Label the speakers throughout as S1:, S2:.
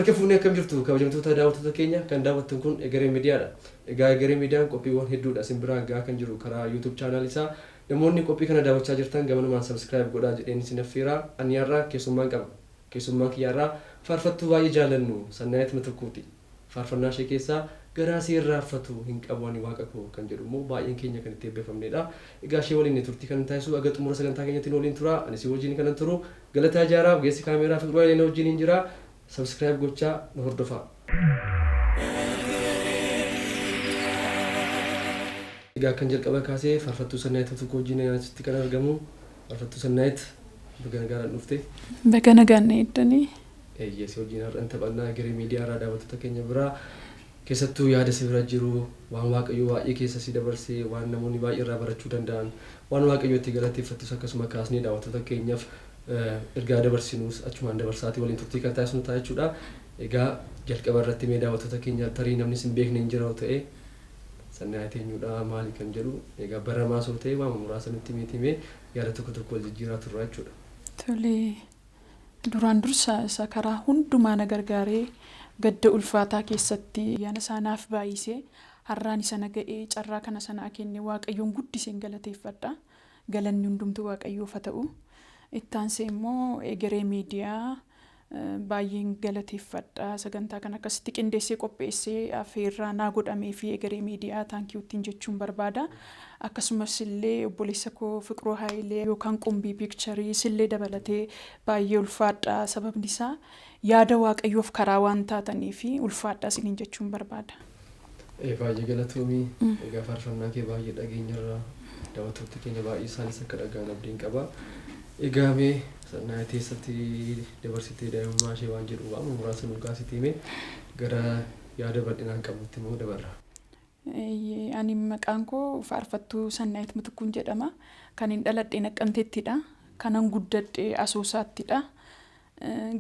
S1: Harka fuunee akkam jirtu kabajamtoota daawwattoota keenya kan daawwattan kun Egeree Miidiyaadha. Egaa Egeree Miidiyaan qophiiwwan hedduudha isin biraan gahaa kan jiru karaa YouTube channel isaa. Namoonni qophii kana daawwachaa jirtan gamanumaan subscribe godhaa jedheen isin affeeraa. Ani har'aa keessummaan qaba. Keessummaan kiyyaarraa faarfattuu baay'ee jaalannu Sannaayit Mitiquuti. Faarfannaa ishee keessaa garaa seerraafatu hin qabu ani waaqa koo kan jedhu immoo baay'een keenya kan itti eebbifamnedha. Egaa ishee waliin turtii kan taasisu aga xumura sagantaa keenyatti waliin tura. Ani si wajjin kanan turu Galataa Jaaraa ogeessi kaameeraa fi Fiqiruu Ayyaanaa wajjin jira. Subscribe gochaa nu hordofaa. Egaa kan jalqaba kaasee faarfattuu Sannaayit Mitiquuu wajjin asitti kan argamu. Faarfattuu Sannaayit baga nagaan dhufte.
S2: Baga nagaan eeddanii.
S1: Yes wajjin har'an taphannaa Egeree Miidiyaa irraa daawwattoota keenya biraa keessattuu yaada si bira jiru waan waaqayyo baay'ee keessa si dabarsee waan namoonni baay'ee irraa barachuu danda'an waan waaqayyo itti galateeffattus akkasuma kaasnee daawwattoota keenyaaf ergaa dabarsinuus achumaan dabarsaati waliin turtii kan taasisnu ta'a jechuudha. Egaa jalqaba irratti mee daawwattoota keenya tarii namni sin beekne hin jira ta'e Sannaayit eenyudha maali kan jedhu egaa baramaa soo ta'e waan muraasa nutti miitimee yaada tokko tokko wal jijjiiraa turra jechuudha.
S2: Tolee duraan dursa isa karaa hundumaa na gargaaree gadda ulfaataa keessatti yaana isaanaaf baay'isee har'aan isa naga'ee carraa kana sanaa kenne waaqayyoon guddiseen galateeffadha. Galanni hundumtuu waaqayyoof haa ta'u. Ittaansee immoo Egeree Miidiyaa baay'een galateeffadha. Sagantaa kana akkasitti qindeessee qopheessee affeerraa naa godhamee fi Egeree Miidiyaa taankiyuuttiin jechuun barbaada. Akkasumas illee obboleessa koo Fiqiruu Hayilee yookaan Qumbii Piikcharii sillee dabalatee baay'ee ulfaadha. Sababni isaa yaada waaqayyoof karaa waan taataniif ulfaadha isiniin jechuun barbaada.
S1: Baay'ee galatoomii egaa faarfannaa kee baay'ee dhageenyarraa daawwattoota keenya baay'ee isaanis akka dhaga'an abdiin qaba. Egaa mee Sannaayit keessatti dabarsitee daa'imummaa ishee waan jedhu waan muraasa nu kaasitee mee gara yaada bal'inaan qabutti immoo dabarra.
S2: Ani maqaan koo faarfattuu Sannaayit Mitiquun jedhama. Kan hin dhaladhe Naqqamteettidha. Kanan guddadhe Asoosattidha.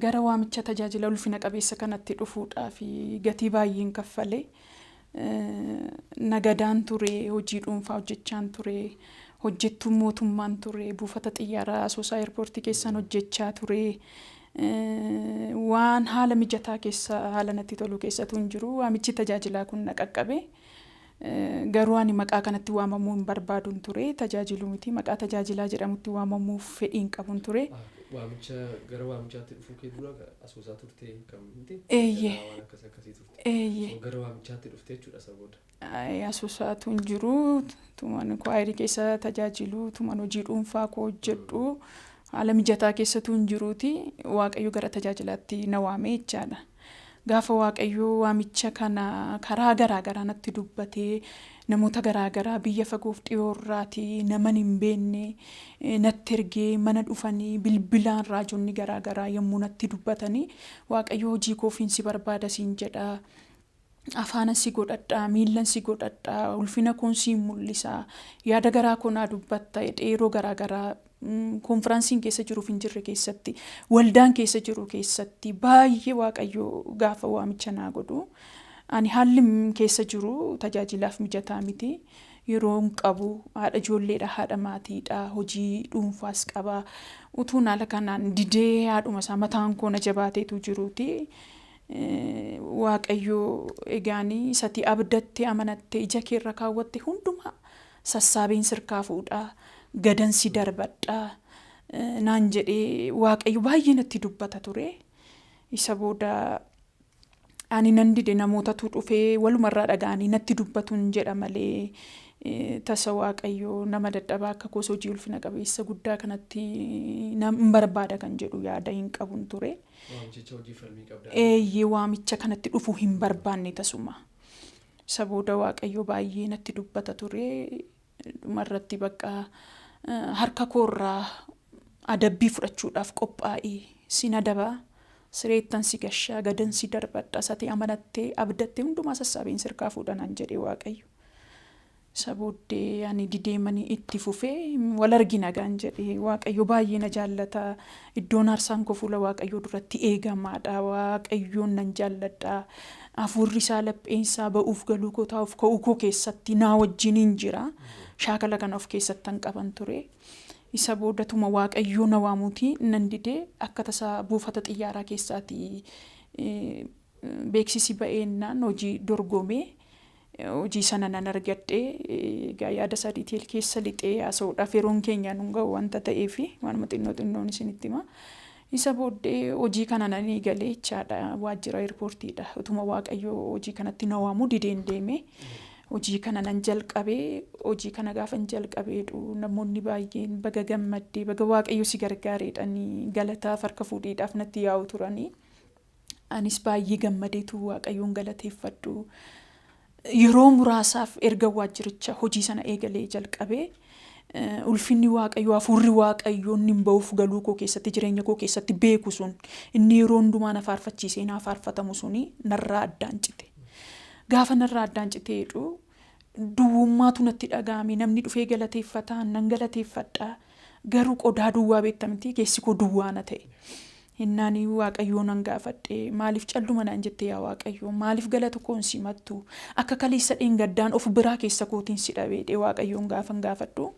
S2: Gara waamicha tajaajila ulfina qabeessa kanatti dhufuudhaaf gatii baay'een kaffalee nagadaan ture, hojii dhuunfaa hojjechaan ture, hojjettuu mootummaan ture, buufata xiyyaaraa Asoosaa Eerpoortii keessaan hojjechaa ture. Waan haala mijataa keessa haala natti tolu keessatu hin jiru. Waamichi tajaajilaa kun na qaqqabe. Garuu ani maqaa kanatti waamamuu hin barbaadun ture. Tajaajiluu miti maqaa tajaajilaa jedhamutti waamamuuf fedhiin qabun ture.
S1: Waamicha gara waamichaatti dhufuu kee dura Asoosaa turte kam miti?
S2: Waan
S1: akkasii turte. Gara waamichaatti dhufte jechuudha sabooda.
S2: Asoosaatu hin jiru. Tuman kwaayirii keessa tajaajilu, tuman hojii dhuunfaa koo hojjedhu. Haala mijataa keessatu hin jiruuti. Waaqayyo gara tajaajilaatti na waamee jechaadha. Gaafa waaqayyo waamicha kana karaa garaagaraa natti dubbatee namoota garaagaraa biyya fagoof dhiyoorraatii naman hin beekne natti ergee mana dhufanii bilbilaan raajonni garaagaraa yommuu natti dubbatanii waaqayyo hojii koofiin si barbaada siin jedha. Afaanan si godhadhaa, miillan si godhadhaa, ulfina koon siin mul'isa, yaada garaa koo naa dubbatta yeroo garaagaraa konfiraansiin keessa jiruuf hin jirre keessatti waldaan keessa jiru keessatti baay'ee waaqayyo gaafa waamicha naa godhu ani haalli keessa jiru tajaajilaaf mijataa miti. Yeroo hin qabu haadha ijoolleedha, haadha maatiidha, hojii dhuunfaas qaba. Utuun haala kanaan didee haadhuma isaa mataan koo na jabaateetu jiruuti. Waaqayyo egaanii isatti abdattee amanattee ija keerra kaawwatte hundumaa sassaabeen sirkaa fuudhaa. Gadansi darbadhaa naan jedhee waaqayyo baay'ee natti dubbata ture. Isa booda ani nan dide namootatu dhufee walumarraa dhaga'anii natti dubbatuun jedha malee tasa waaqayyo nama dadhabaa akka koos hojii ulfina qabeessa guddaa kanatti hin barbaada kan jedhu yaada hin qabun ture. Waamicha kanatti dhufuu hin barbaanne tasuma. Isa booda waaqayyo baay'ee natti dubbata ture. Dhumarratti bakka harka koorraa adabbii fudhachuudhaaf qophaa'ee sin adabaa sireettan si gashaa gadan si darbadha sati amanattee abdattee hundumaa sassaabeen sirkaa fuudhanaan jedhee waaqayyo. Isa booddee ani dideemanii itti fufee wal argina gaan jedhee waaqayyo baay'ee na jaallata. Iddoon aarsaan koo fuula waaqayyoo duratti eegamaadha. Waaqayyoon nan jaalladha. Hafuurri isaa lapheensaa ba'uuf galuu koo taa'uuf ka'uu koo keessatti naa wajjin hin jira. Shaakala kana of keessatti kan qaban ture. Isa boodatuma waaqayyoo na waamuutii nan didee akka tasaa buufata xiyyaaraa keessaati beeksisi ba'eennaan hojii dorgomee hojii sana nan argadhee egaa yaada isaa diiteel keessa lixee haasa'uudhaaf yeroon keenya nu ga'u wanta ta'eef waanuma xinnoon isinitti hima. Isa booddee hojii kana nan eegalee jechaadha waajjira eerpoortiidha. Utuma Waaqayyo hojii kanatti na waamuu dideen deeme hojii kana nan jalqabee hojii kana gaafan jalqabeedhu namoonni baay'een baga gammaddee baga Waaqayyo si gargaareedhanii galataaf harka fuudhiidhaaf natti yaa'u turanii. Anis baay'ee gammadeetu Waaqayyoon galateeffadhu. Yeroo muraasaaf erga waajjiricha hojii sana eegalee jalqabee ulfinni Waaqayyo hafuurri Waaqayyo inni ba'uuf galuu koo keessatti jireenya koo keessatti beeku sun inni yeroo hundumaa na faarfachiisee na faarfatamu suni narraa addaan cite. Gaafa narraa addaan citeedhu duwwummaatu natti dhaga'ame namni dhufee galateeffataa nan galateeffadha garuu qodaa duwwaa beektamti keessi koo duwwaa na ta'e. Hinnaanii Waaqayyoo nan gaafadhe maaliif calluma naan jettee yaa Waaqayyo maaliif galata koon simattu akka kaleessa dheengaddaan of biraa keessa kootiin si dhabeedhe Waaqayyoon gaafan gaafadhu.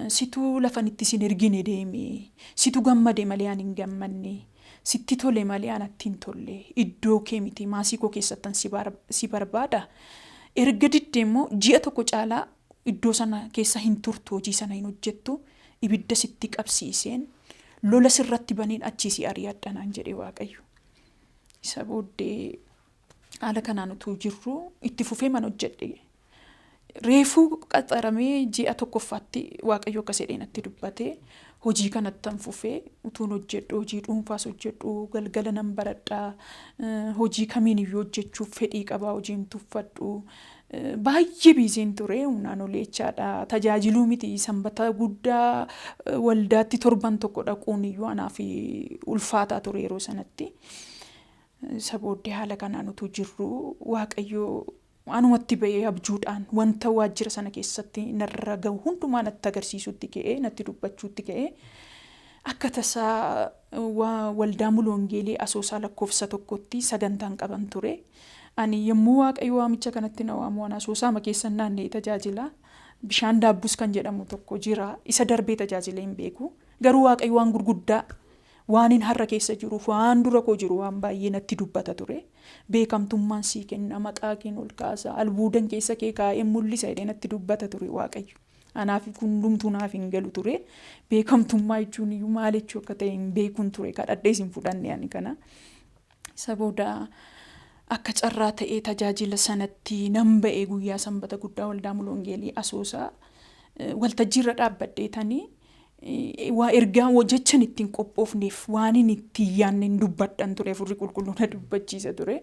S2: Situ lafanitti sin ergine deeme situ gammade malee ani hin gammanne sitti tole malee anatti hin tolle iddoo kee miti maasii koo keessattan si barbaada erga diddee immoo ji'a tokko caalaa iddoo sana keessa hin turtu hojii sana hin hojjettu ibidda sitti qabsiiseen lola sirratti baniin achiisi ari'adhanaan jedhe Waaqayyo. Isa booddee haala kanaan utuu jirru itti fufee man hojjedhe. Reefuu qaxaramee ji'a tokkoffaatti Waaqayyo akka jedhee natti dubbate hojii kanattan fufee utuun hojjedhu hojii dhuunfaas hojjedhu galgala nan baradhaa hojii kamiin iyyuu hojjechuuf fedhii qabaa hojiin tuffadhu baay'ee biiziin ture humnaan olee jechaadha tajaajiluu miti sanbata guddaa waldaatti torban tokko dhaquun iyyuu anaaf ulfaataa ture yeroo sanatti. Isa booddee haala kanaan utuu jirru Waaqayyo anumatti ba'ee abjuudhaan wanta waajjira sana keessatti narra gahu hundumaa natti agarsiisutti ka'ee natti dubbachuutti ka'ee akka tasaa waldaa Muluu Wangeelii Asoosaa lakkoofsa tokkotti sagantaan qaban ture. Ani yommuu Waaqayyo waamicha kanatti na waamu waan Asoosaama keessa naannee tajaajila bishaan daabbus kan jedhamu tokko jira isa darbee tajaajila hin beeku garuu Waaqayyo waan gurguddaa waan hin har'a keessa jiruuf waan dura koo jiru waan baay'ee natti dubbata ture. Beekamtummaan sii kenna maqaa kee ol kaasa albuudan keessa kee kaa'ee mul'isa jedhee natti dubbata ture Waaqayyo. Anaaf hundumtuu naaf hin galu ture. Beekamtummaa jechuun iyyuu maal jechuu akka ta'e hin beekun ture kadhadhees hin fudhanne ani kana. Isa booda akka carraa ta'ee tajaajila sanatti nan ba'ee guyyaa sanbata guddaa waldaa Muluu Wangeelii Asoosaa waltajjiirra dhaabbadheetanii waa ergaa hojjechan ittiin qophoofneef waan inni ittiin yaanne dubbadhan ture furri qulqulluuna dubbachiisa ture.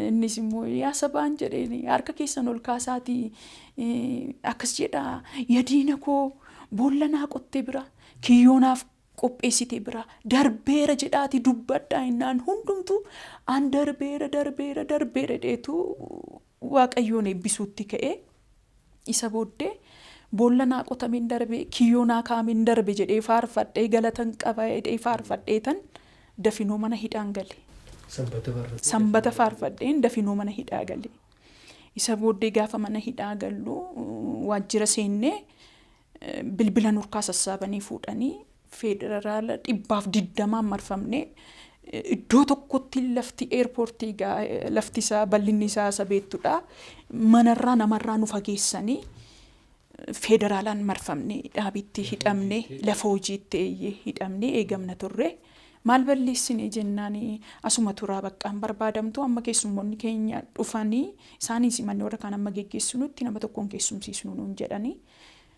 S2: Innis immoo yaa sabaan jedheen harka keessan ol kaasaatii akkas jedha yadiina koo boolla naa qottee bira kiyyoonaaf qopheessite bira darbeera jedhaati dubbadhaa innaan hundumtu an darbeera dheetu Waaqayyoon eebbisuutti ka'e. Isa booddee boolla naa qotameen darbe kiyyoo naa kaameen darbe jedhee faarfadhee galatan qaba jedhee faarfadheetan dafinoo mana hidhaan gale. Sanbata faarfadheen dafinoo mana hidhaa gale. Isa booddee gaafa mana hidhaa gallu waajjira seennee bilbila nurkaa sassaabanii fuudhanii federaala 120 marfamnee iddoo tokkotti lafti eerpoortii lafti isaa bal'inni isaa sabeettudha manarraa namarraa nu fageessanii federaalaan marfamne dhaabitti hidhamne lafa hojiitti hidhamne eegamna turre maal balleessine jennaani asuma turaa baqqaan barbaadamtu amma keessummoonni keenya dhufanii isaanis manni warra kaan amma geggeessinutti nama tokkoon keessumsiisnu nuun jedhanii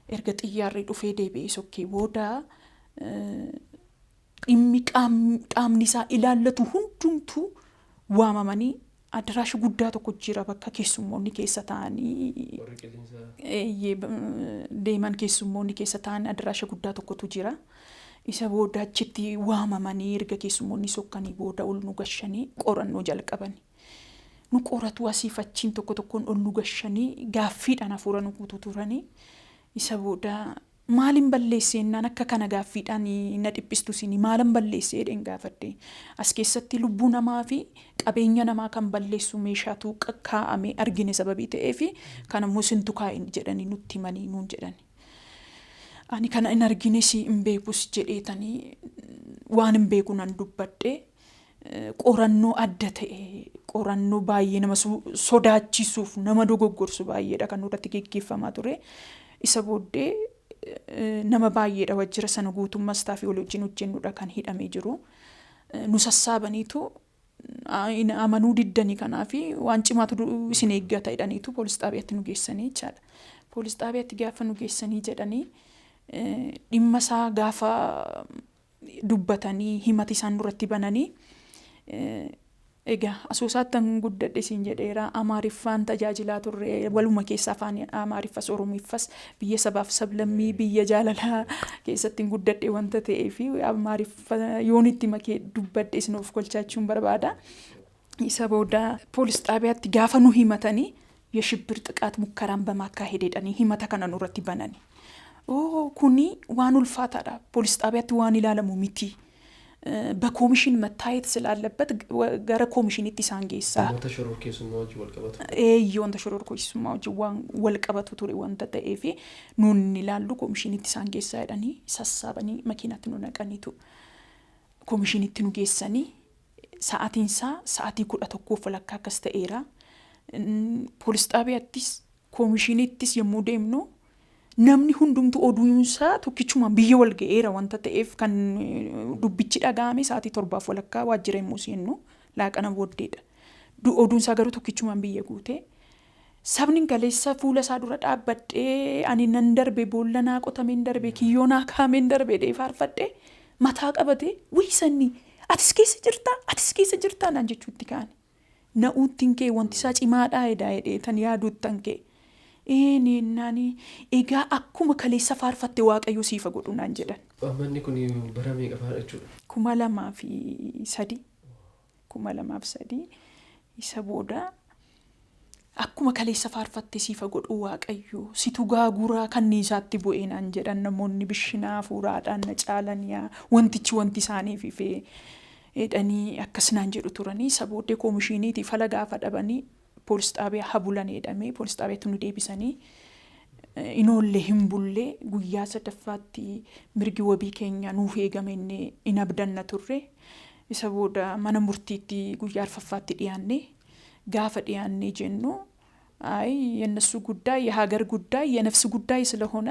S2: erga xiyyaarri dhufee deebi'ee sokkee booda dhimmi qaamni isaa ilaallatu hundumtuu waamamanii adaraasha guddaa tokko jira bakka keessummoonni keessa ta'anii deeman keessummoonni keessa ta'an adaraasha guddaa tokkotu jira. Isa booda achitti waamamanii erga keessummoonni sokkanii booda ol nu gashanii qorannoo jalqabani. Nu qoratu asii fachiin tokko tokkoon ol nu gashanii gaaffiidhaan hafuura nu guutuu turanii. Isa booda maalin balleessennaan akka kana gaaffiidhaan na dhiphistu sini maalan balleessee jedheen gaafadhe as keessatti lubbuu namaa fi qabeenya namaa kan balleessu meeshaatu kaa'ame argine sababii ta'eef kana immoo sintu kaa'e jedhanii nutti himanii nuun jedhani. Ani kana hin argines hin beekus jedheetanii waan hin beeku nan dubbadhe qorannoo adda ta'e qorannoo baay'ee nama sodaachisuuf nama dogoggorsu baay'eedha kan nurratti geggeeffamaa ture. Isa booddee nama baay'eedha wajjira sana guutummaa staafii waliin hojjennudha kan hidhamee jiru. Nu sassaabaniitu amanuu diddanii kanaafi waan cimaatu isin eeggata jedhaniitu poolis xaabiyaatti nu geessanii jechaadha. Poolis xaabiyaatti gaafa nu geessanii jedhanii dhimma isaa gaafa dubbatanii himati isaan duratti bananii egaa asoosaattan guddadhe siin jedheera Amaariffaan tajaajilaa turre waluma keessa afaan Amaariffas Oromiffas biyya sabaaf sablammii biyya jaalalaa keessatti guddadhe wanta ta'eef Amaariffa yoon itti makee dubbadhe isin of kolchaachuun barbaada. Isa booda poolis xaabiyaatti gaafa nu himatanii የሽብር ጥቃት ሙከራን በማካሄድ ሄደኒ ሂመታ kana nurratti banani. Kuni waan ulfaataadha. ፖሊስ ጣቢያatti waan ilaalamu miti. በኮሚሽን መታየት ስላለበት ጋራ ኮሚሽኒቲ ሳንጌሳ
S1: ተሽሮርኬሱማዎች ወልቀበቱ
S2: ወንተ ተሽሮርኬሱማዎች ወልቀበቱ ቱሪ ወንተ ተኤፊ ኑን ይላሉ ኮሚሽኒቲ ሳንጌሳ ያዳኒ ሰሳበኒ መኪናት ነው ነቀኒቱ ኮሚሽኒቲ ነው ጌሰኒ ሰዓቲንሳ ሰዓቲ ኩዳ ተኮ ፈለካ ከስተኤራ ፖሊስ ጣቢያቲስ ኮሚሽኒቲስ የሙዴምኖ namni hundumtu oduunsa tokkichuma biyya wal ga'eera wanta ta'eef kan dubbichi dhagaame sa'aatii 7 walakkaa waajjira muusiinnu laaqana booddeedha. Oduunsa garuu tokkichuma biyya guute. Sabni galeessa fuula isaa dura dhaabbadhee ani nan darbe boolla naa qotameen darbe kiyyoo naa kaameen darbe deefaarfadhe mataa qabate wiisanni atis keessa jirtaa naan jechuutti kaane. Na'uuttiin kee wanti isaa cimaadhaa jedhee tan yaaduuttan kee. Nani egaa akkuma kaleessa faarfatte waaqayyo siifa godhu naan jedhan.
S1: Manni kun bara meeqa faadha jechuudha?
S2: 2003 isa booda akkuma kaleessa faarfatte siifa godhu waaqayyo situ gaaguraa kanniisaatti bu'ee naan jedhan namoonni bishinaa fuuraadhaan na caalaniyaa wanti isaaniif ifee edhanii akkas naan jedhu turanii isa booddee koomishiniitii fala gaafa dhabanii ፖሊስ ጣቢያ ሀቡላን ሄደሜ ፖሊስ ጣቢያ ቱኑ ዴቢሰኒ ኢኖሌ ህምቡሌ ጉያ ሰደፋቲ ምርጊ ወቢ ኬኛ ኑፍ ኤገሜኔ ኢናብደነ ቱሬ ኢሰቦዳ ማነ ሙርቲቲ ጉያ አርፈፋቲ ዲያኔ ጋፈ ዲያኔ ጀኑ አይ የነሱ ጉዳይ የሀገር ጉዳይ የነፍስ ጉዳይ ስለሆነ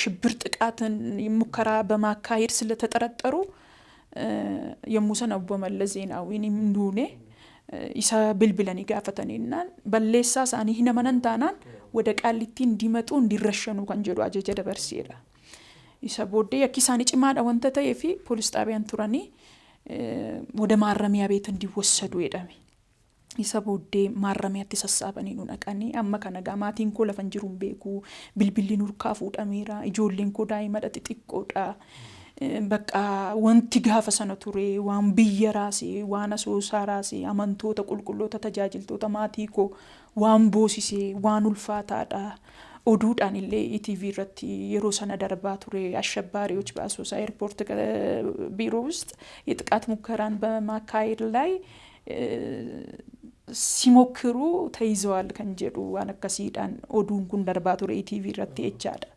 S2: ሽብር ጥቃትን ሙከራ በማካሄድ ስለተጠረጠሩ የሙሰን አቡ መለስ ዜናዊን እንዱኔ isa bilbilanii gaafataniinna balleessaa isaanii hin amanan taanaan wada qaalitti እንዲመጡ እንዲረሸኑ kan jedhu ajaja dabarseera. Isa booddee yakki isaanii cimaadha wanta ta'eef ፖሊስ ጣቢያን turanii ወደ ማረሚያ ቤት እንዲወሰዱ jedhame. Isa booddee maarramiyaatti sassaabanii nu dhaqanii amma kana gamaatiin koo lafan jiruun beeku bilbilli nurkaa fuudhameera ijoolleen koo daa'ima xixiqqoodha. Bakka wanti gaafa sana ture waan biyya raasee waan asoosaa raasee amantoota qulqulloota tajaajiltoota maatii koo waan boosisee waan ulfaataadha. Oduudhaan illee ETV irratti yeroo sana darbaa ture አሸባሪዎች በአሶሳ ኤርፖርት ቢሮ ውስጥ የጥቃት ሙከራን በማካሄድ ላይ ሲሞክሩ ተይዘዋል kan jedhu waan akkasiidhaan oduun kun darbaa ture ETV irratti jechaadha.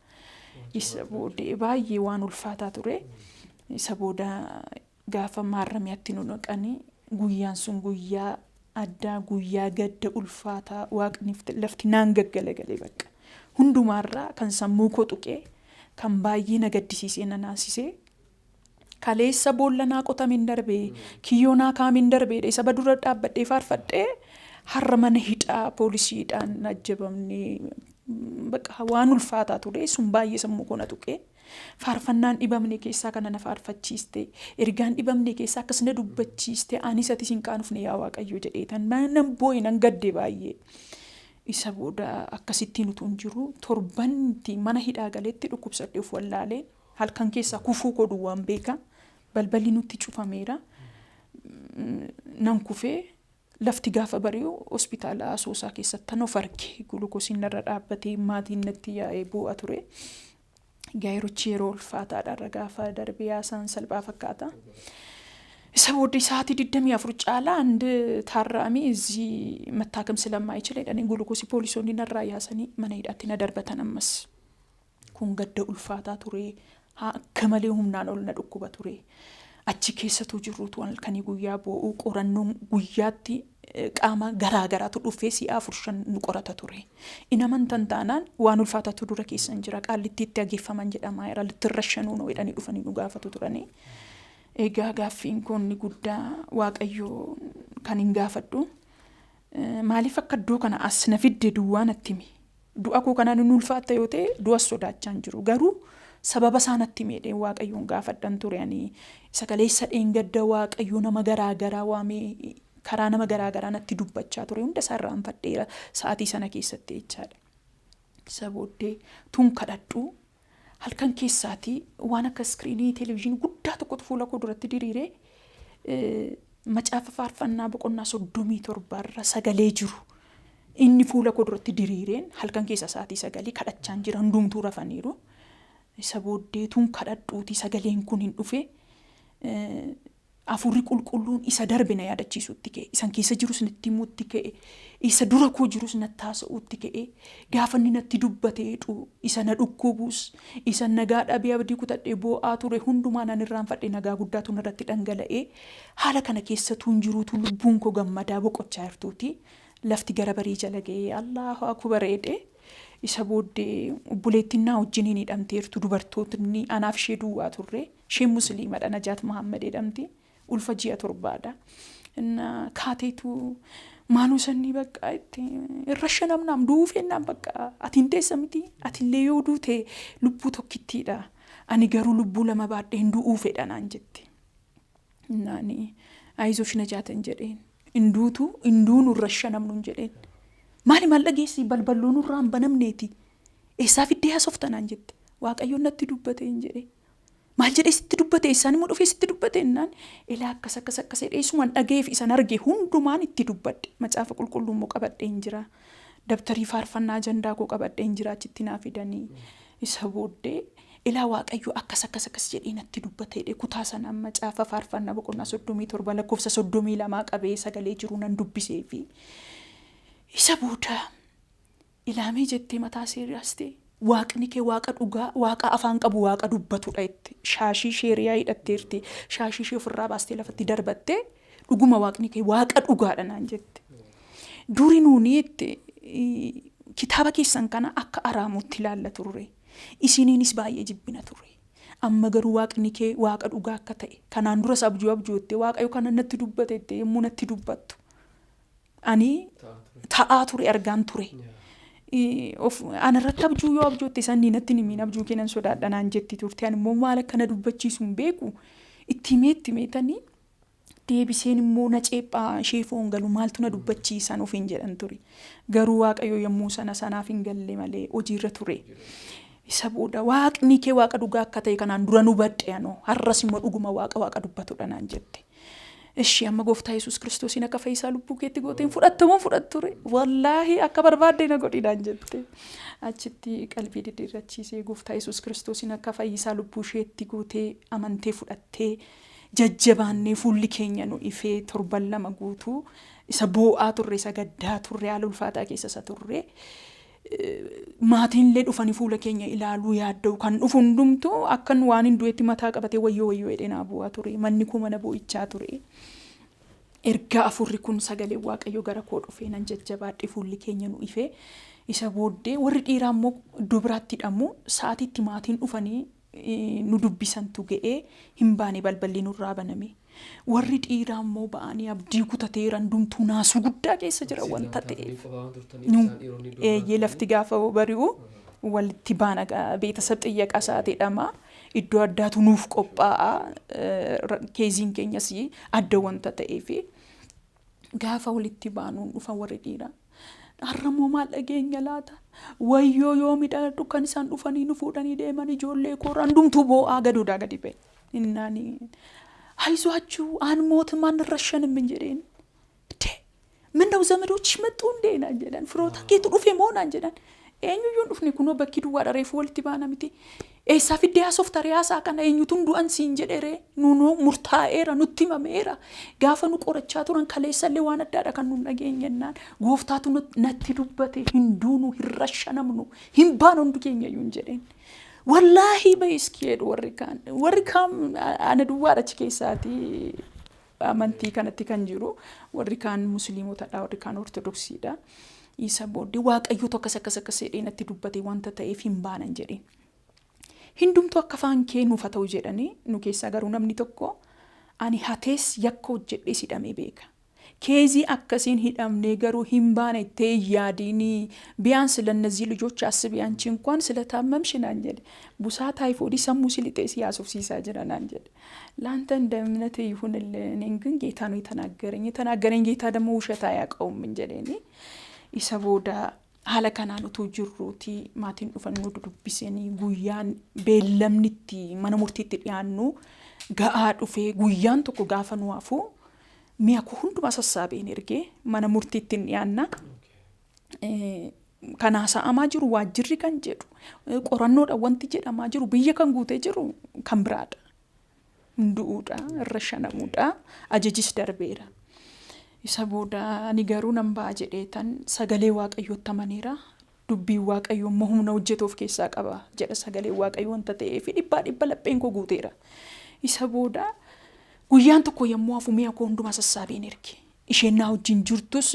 S2: Isa booddee baay'ee waan ulfaataa ture. Isa booda gaafa maarramiyaatti nu dhaqanii guyyaan sun guyyaa addaa guyyaa gadda ulfaataa waaqniif lafti naan gaggalagalee bakka hundumaarraa kan sammuu koo tuqee kan baay'ee na gaddisiisee na naasisee kaleessa boolla naa qotameen darbee kiyyoo naa kaameen darbee isa badura dhaabbadhee faarfadhee har'a mana hidhaa poolisiidhaan ajjabamnee bakka waan ulfaataa ture sun baay'ee sammuu koo na tuqee faarfannaan dhibamne keessaa kana na faarfachiiste ergaan dhibamne keessaa akkas na dubbachiiste anis ati sin qaanufne yaa waaqayyo jedheetan nan boo'e nan gadde baay'ee. Isa booda akkasittiin utuun jiru torbanti mana hidhaa galeetti dhukkubsadhee of wallaalee halkan keessaa kufuu koo duwwaan beeka balballi nutti cufameera nan kufee lafti gaafa bari'u hospitaala asoosaa keessatti of arge gulukoosiin narra dhaabbatee maatiin natti yaa'ee bu'a ture. Gaayirochi yeroo ulfaataadha gaafa darbee yaasaan salphaa fakkaata. Isa booddee sa'aatii 24 caalaa አንድ ታራሚ እዚህ መታከም ስለማይችል እኔ ጉሉኮሲ ፖሊሶኒ ነራ ያሰኒ ማነ ሂዳቲ ነደርበተን አመስ ኩን ገደ ኡልፋታ ቱሬ ከመሌ ሁምና ነው ለድኩበ ቱሬ achi keessatu jirruutu halkanii guyyaa boo'uu qorannoon guyyaatti qaama garaagaraatu dhufee si'a 4-5 nu qorata ture. Inaman tantaanaan waan ulfaatatu dura keessan jira qaallittiitti ageeffaman jedhamaa jira littirra shanuu noo jedhanii dhufanii nu gaafatu turanii. Egaa gaaffiin kun guddaa Waaqayyoo kan hin gaafadhu. Maaliif akka iddoo kana as na fidde duwwaa natti himi. Du'a koo kanaan nu ulfaatta yoo ta'e du'a sodaachaan jiru. Garuu sababa isaa natti himee Waaqayyoon gaafadhan ture ani sagalee isa dheengadda Waaqayyoo nama garaagaraa waamee karaa nama garaagaraa natti dubbachaa ture hunda isaa irraanfadheera sa'aatii sana keessatti jechaadha. Isa booddee tun kadhadhu halkan keessaatii waan akka iskiriinii televezyiinii guddaa tokkotu fuula koo duratti diriiree macaafa faarfannaa boqonnaa 37 irra sagalee jiru. Inni fuula koo duratti diriireen halkan keessa sa'aatii 9 kadhachaan jira hundumtuu rafaniiru. Isa booddee tun kadhadhuuti sagaleen kun hin dhufe afurri qulqulluun isa darbe na yaadachiisutti ka'e. Isan keessa jirus natti himuutti ka'e. Isa dura koo jirus natti haasa'uutti ka'e. Gaafa inni natti dubbateedhu isa na dhukkubuus isa nagaa dhabee abdii kutadhee boo'aa ture hundumaa nan irraanfadhe nagaa guddaatu narratti dhangala'ee haala kana keessatu hin jiruutu lubbuun koo gammadaa boqochaa jirtuuti. Lafti gara barii jala ga'ee Allahu akbareedhe. Isa booddee obboleettiin naa wajjiniin hidhamteertu dubartootni anaaf ishee duwwaa turre. Isheen musliimadha Najaat Muhammad jedhamti. Ulfa ji'a 7dha. Kaateetu maaluu sanni bakka itti irra shanamnaam duufeennaan bakka ati hin teessa miti ati illee yoo duute lubbuu tokkittiidha. Ani garuu lubbuu 2 baadhee hin du'uu fedha naan jette. Naani Ayizosh Najaatan jedheen. Induutu induun irra shanamnuun jedheen. Maali maal dhageessi balballoon irraa hin banamneeti. Eessaa fiddee haasoftanaan jette. Waaqayyoon natti dubbate hin jedhee. Maal jedhee sitti dubbate isaan immoo dhufee sitti dubbate innaan ilaa akkas dheessumaan dhageef isan arge hundumaan itti dubbadhe. Macaafa qulqulluu immoo qabadhee hin jira. Dabtarii faarfannaa ajandaa koo qabadhee hin jira achitti naa fidanii. Isa booddee ilaa Waaqayyo akkas jedhee natti dubbateedhe kutaa sanaan macaafa faarfannaa boqonnaa 37 lakkoofsa 32 qabee sagalee jiru nan dubbiseefi. Isa booda ilaamee jettee mataa seeraaste Waaqni kee waaqa dhugaa waaqa afaan qabu waaqa dubbatudha itti shaashii sheeriyaa hidhatteerti shaashii ishee ofirraa baastee lafatti darbattee dhuguma Waaqni kee waaqa dhugaadha naan jette. Duri nuuni itti kitaaba keessan kana akka araamutti ilaalla turre. Isiniinis baay'ee jibbina turre. Amma garuu Waaqni kee waaqa dhugaa akka ta'e kanaan dura abjoottee Waaqayyo kana natti dubbateette yommuu natti dubbattu. Ani ta'aa ture argaan ture. Anarratti abjuu yoo abjootte sanni natti nimiin abjuu kennan sodaadha naan jetti turte. Ani immoo maal akkana dubbachiisu hin beeku. Itti meetanii deebiseen immoo na ceephaa ishee foon galu maaltu na dubbachiisan ofiin jedhan ture. Garuu Waaqayyo yommuu sanaaf hin galle malee hojiirra ture. Isa booda Waaqni kee waaqa dhugaa akka ta'e kanaan dura nu badhe anoo har'as immoo dhuguma waaqa dubbatudha naan jette. Ishee amma Gooftaa Yesuus Kiristoosiin akka fayyisaa lubbuu keetti gooteen fudhattamuun fudhatture wallaahi akka barbaadde na godhinaan jette. Achitti qalbii diddiirrachiisee Gooftaa Yesuus Kiristoosiin akka fayyisaa lubbuu isheetti gootee amantee fudhattee jajjabaannee fuulli keenya nu ifee 7 guutuu isa boo'aa turre isa gaddaa turre haala ulfaataa keessa isa turre. Maatiinlee dhufanii fuula keenya ilaaluu yaadda'u kan dhufu hundumtuu akkan waan hin du'etti mataa qabatee wayyoo jedhee naa bu'aa ture. Manni koo mana boo'ichaa ture. Ergaa afurri kun sagalee Waaqayyo gara koo dhufee nan jajjabaadhe fuulli keenya nu ifee. Isa booddee warri dhiiraa immoo iddoo biraatti hidhamu sa'aatiitti maatiin dhufanii nu dubbisantu ga'ee hin baane balballi nurraa baname. Warri dhiiraa immoo ba'anii abdii kutateera hundumtuu naasuu guddaa keessa jira wanta ta'eef. Eeyyee lafti gaafa bari'u walitti baana beetasab xiyyaaqaa sa'aatiidhama. Iddoo addaatu nuuf qophaa'a keeziin keenyas adda wanta ta'eef gaafa walitti baanuun dhufan warri dhiiraa. Har'ammoo maal dhageenya laata? Wayyoo yoo midhaan kan isaan dhufanii nu fuudhanii deeman ijoollee kooraan hundumtuu boo'aa gaduudhaa gadi ba'e. Innaani አይዟችሁ አንሞትም አንረሸንም እንጀደን ምነው ዘመዶች መጡ እንዴና እንጀዳን ፍሮታ ኬቱ ዱፌ መሆን አንጀዳን ኤኙዩን ዱፍኒ ኩኖ በኪዱ ዋዳሬ ፎልቲ ባናሚቲ ኤሳ ፊዲያ ሶፍታሪያ ሳካና ኤኙቱን ዱአን ሲንጀደሬ ኑኖ ሙርታኤራ ኑቲማሜራ ጋፈኑ ቆረቻ ቱራን ከሌሰለ ዋነዳዳ ከኑ ነገኘናን ጎፍታቱ ነቲ ዱበቴ ሂንዱኑ ሂረሸነምኑ ሂምባኑ እንዱኬኛ ዩንጀደን wallaahi ba'iskii jedhu warri kaan ana duwwaadha achi keessaati amantii kanatti kan jiru warri kaan musliimotadha warri kaan ortodoksiidha. Isa booddee waaqayyo tokko akkas jedhee natti dubbate wanta ta'eef hin baanan jedheen. Hundumtuu akka afaan kee nuuf haa ta'u jedhanii nu keessaa garuu namni tokko ani hatees yakka hojjedhee hidhamee beeka. Keezii akkasiin hidhamnee garuu hin baane ittee yaadiinii ቢያንስ ለነዚህ ልጆች አስቢ አንቺ እንኳን ስለታመምሽ ናን ጀደ ቡሳ ታይፎዲ ሰሙ ሲልጤ ሲያሶፍሲሳ ጀራናን ጀደ ላንተ እንደ እምነት ይሁንልህ እኔን ግን ጌታ ነው የተናገረኝ ጌታ ደግሞ ውሸት አያውቀውም እንጀለኔ ኢሰቦዳ haala kanaan utuu jirruuti maatiin dhufan nu dubbisanii guyyaan beellamnitti mana murtiitti dhiyaannu ga'aa dhufee guyyaan tokko gaafa nu hafu mi'a koo hundumaa sassaabeen ergee mana murtiitti dhiyaanna. Kan haasa'amaa jiru waajjirri kan jedhu qorannoodha wanti jedhamaa jiru biyya kan guutee jiru kan biraadha. Du'uudha irra shanamuudha ajajis darbeera. Isa booda ani garuu nan ba'a jedheetan sagalee waaqayyootti amaneera. Dubbii waaqayyoo immoo humna hojjetuuf keessaa qaba jedha sagalee waaqayyoo wanta ta'eef dhibba lapheen koo guuteera. Isa booda guyyaan tokko yommuu hafu mi'a koo hundumaa sassaabeen erge. Isheen naa wajjin jirtus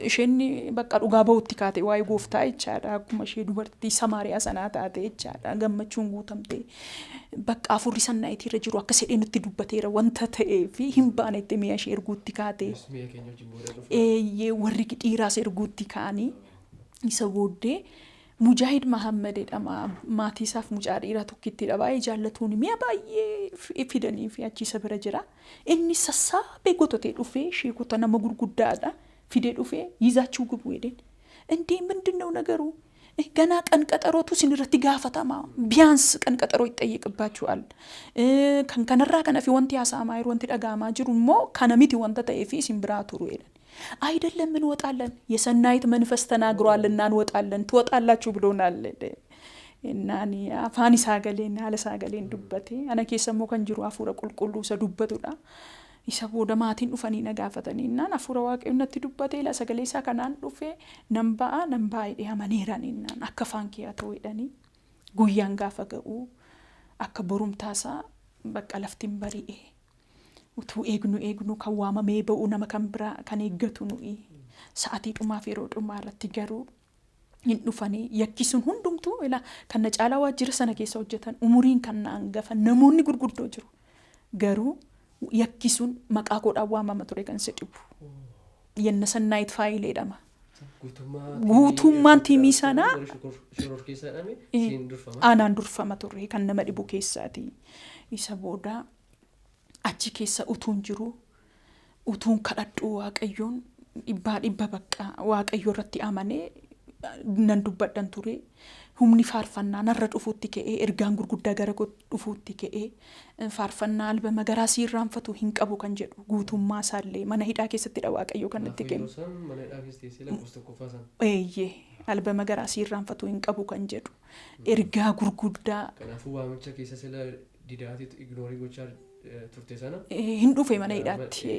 S2: isheen bakka dhugaa ba'utti kaate waa'ee gooftaa jechaadha. Akkuma ishee dubartii Samaariyaa sanaa taate jechaadha. Gammachuun guutamte bakka afurri sannaayitii irra jiru akka sedhee nutti dubbateera wanta ta'eef hin baanetti mi'a ishee erguutti kaate. Warri dhiiraas erguutti kaanii isa booddee Mujaahid Mahammad jedhama maatii isaaf mucaa dhiiraa tokkittidha baay'ee jaallatuun mi'a baay'ee fidanii fi achi isa bira jira. Inni sassaabee gototee dhufee sheekota nama gurguddaadha fidee dhufee ይዛችሁ ግቡ ሄደን እንዴ ምንድነው ነገሩ ገና ቀን ቀጠሮቱ ሲንረቲ ጋፈታማ ቢያንስ ቀን ቀጠሮ ይጠይቅባችኋል ከነራ ከነፊ ወንቲ ያሳማይር ወንቲ ደጋማ ጅሩሞ ከነሚቲ ወንተ ተይፊ ሲምብራቱሩ ሄደን አይደለም እንወጣለን የሰናይት መንፈስ ተናግሯልና እንወጣለን ትወጣላችሁ ብሎናል እናኒ አፋኒ ሳገሌና አለ ሳገሌን ዱበቴ አነ ከሰሞ ከንጅሩ አፉረ ቁልቁሉ ሰዱበቱዳ isa booda maatiin dhufanii nagaafatanii innaan afuura waaqayyooti dubbatee la sagalee isaa kanaan dhufee nan ba'a hidhee amaneeraan innaan akka faankii haa ta'u hidhanii guyyaan gaafa ga'u akka borumtaasaa bakka laftiin bari'ee utuu eegnu kan waamamee ba'u nama kan biraa kan eeggatu nuyi sa'atii dhumaaf yeroo dhumaa irratti garuu hin dhufanii yakkisuun hundumtuu ila kan na caalaa waajjira sana keessa hojjetan umuriin kan na hangafa namoonni gurguddoo jiru garuu yakkisuun maqaa koodhaan waamama ture kan si dhibu. Yenna sannaayit faayileedhama. Guutummaan tiimii sanaa aanaan durfama ture kan nama dhibu keessaati. Isa booda achi keessa utuun jiru utuun kadhadhu waaqayyoon dhibba bakka waaqayyo irratti amanee nan dubbadhan ture. Humni faarfannaa narra dhufuutti ka'ee ergaan gurguddaa gara dhufuutti ka'ee faarfannaa albama garaa siirraanfatu hin qabu kan jedhu guutummaa isaallee mana hidhaa keessattidha waaqayyo kan itti kennu. Albama garaa siirraanfatu hin qabu kan jedhu ergaa gurguddaa.
S1: Kanaafuu waamicha keessa sila didaatiitu ignoorii gochaa turte sana.
S2: Hin dhufe mana hidhaatti.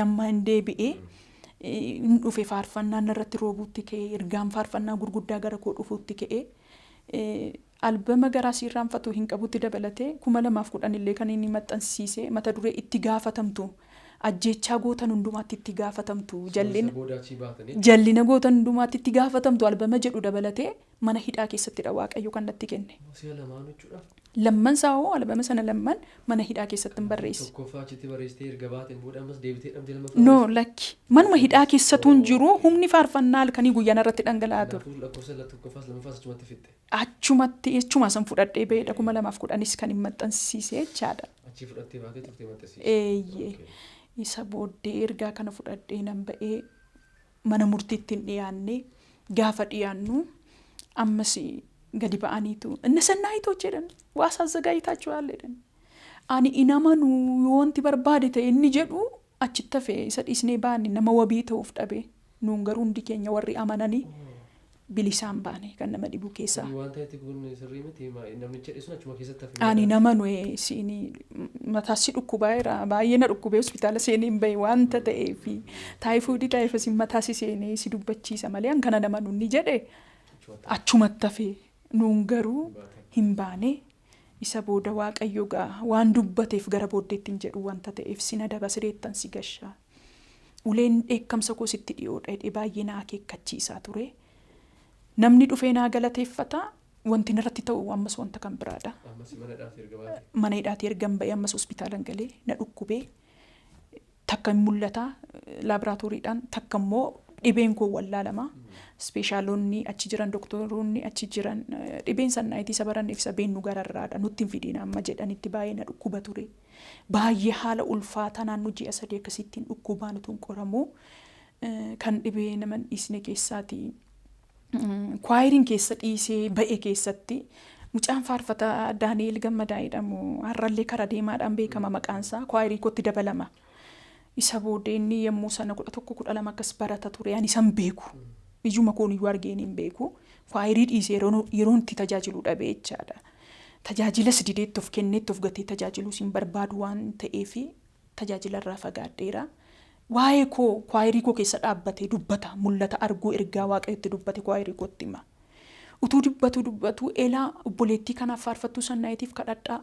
S2: Amma hin deebi'ee. Dhufe faarfannaan irratti roobuutti ka'ee ergaan faarfannaa gurguddaa gara koo dhufuutti ka'ee albama garaa siirraanfatu hin qabutti dabalatee 2010 illee kan inni maxxansiise mata duree itti gaafatamtu ajjechaa gootan hundumaatti itti gaafatamtu jallina gootan hundumaatti itti gaafatamtu albama jedhu dabalatee mana hidhaa keessattidha waaqayyo kan natti kenne. Lamman saawoo albama sana lamman mana hidhaa keessatti hin barreesse. No lakki manuma hidhaa keessatuun jiru humni faarfannaa halkanii guyyaan irratti dhangala'aa ture. Achuma san fudhadhee ba'eedha 2010 kan hin maxxansiise jechaadha. Isa booddee ergaa kana fudhadhee nan ba'ee mana murtiitti hin dhiyaanne gaafa dhiyaannu ammas gadi ba'aniitu inni sannaayitoo jedhan waasa azzagaayitaachwaal jedhan ani inamanu yoonti barbaade ta'e inni jedhu achitti hafee isa dhiisnee baane nama wabii ta'uuf dhabe nuun garuu hundi keenya warri amananii bilisaan baane kan nama dhibu keessaa. Ani namanu siini mataasi dhukkubaayira baay'ee na dhukkubee hospitaala seenee hin bahe wanta ta'eef taayifoodii taayifasiin mataasi seenee si dubbachiisa malee an kana namanu inni jedhe achumatti hafee nuun garuu hin baane. Isa booda waaqayyo gaa waan dubbateef gara booddeetti hin jedhu wanta ta'eef sina daba sireettan si gashaa. Uleen dheekkamsa koo sitti dhiyoodha jedhee baay'ee na akeekkachiisaa ture. Namni dhufee naa galateeffata wanti narratti ta'u ammas wanta kan biraadha. Mana hidhaatii ergan ba'ee ammas hospitaala galee na dhukkubee takka hin mul'ata laaboraatooriidhaan takka immoo dhibeen koo wallaalama. Speeshaalonni achi jiran doktoroonni achi jiran dhibeen sannaayitii isa baranneef isa beennu gararraadha nutti hin fidiin amma jedhanitti baay'ee na dhukkuba ture. Baay'ee haala ulfaataa naannoo ji'a 3 akkasittiin dhukkubaan utuun qoramu kan dhibee nama dhiisne keessaati. Kwaayiriin keessa dhiisee ba'e keessatti mucaan faarfataa Daani'eel Gammadaa jedhamu har'allee karaa deemaadhaan beekama maqaansaa kwaayirii kootti dabalama. Isa boodeenni yommuu sana 11-12 akkas barata ture ani san beeku. Ijuma kooniyyuu argeen hin beeku. Kwaayirii dhiisee yeroo itti tajaajilu dhabee jechaadha. Tajaajilas dideetti of kenneetti of gatee tajaajiluus hin barbaadu waan ta'eef tajaajila irraa fagaadheera. Waa'ee koo kwaayirii koo keessa dhaabbatee dubbata mul'ata arguu ergaa waaqayyotti dubbate kwaayirii kootti hima. Utuu dubbatu elaa obboleettii kanaaf faarfattuu sannaayitiif kadhadhaa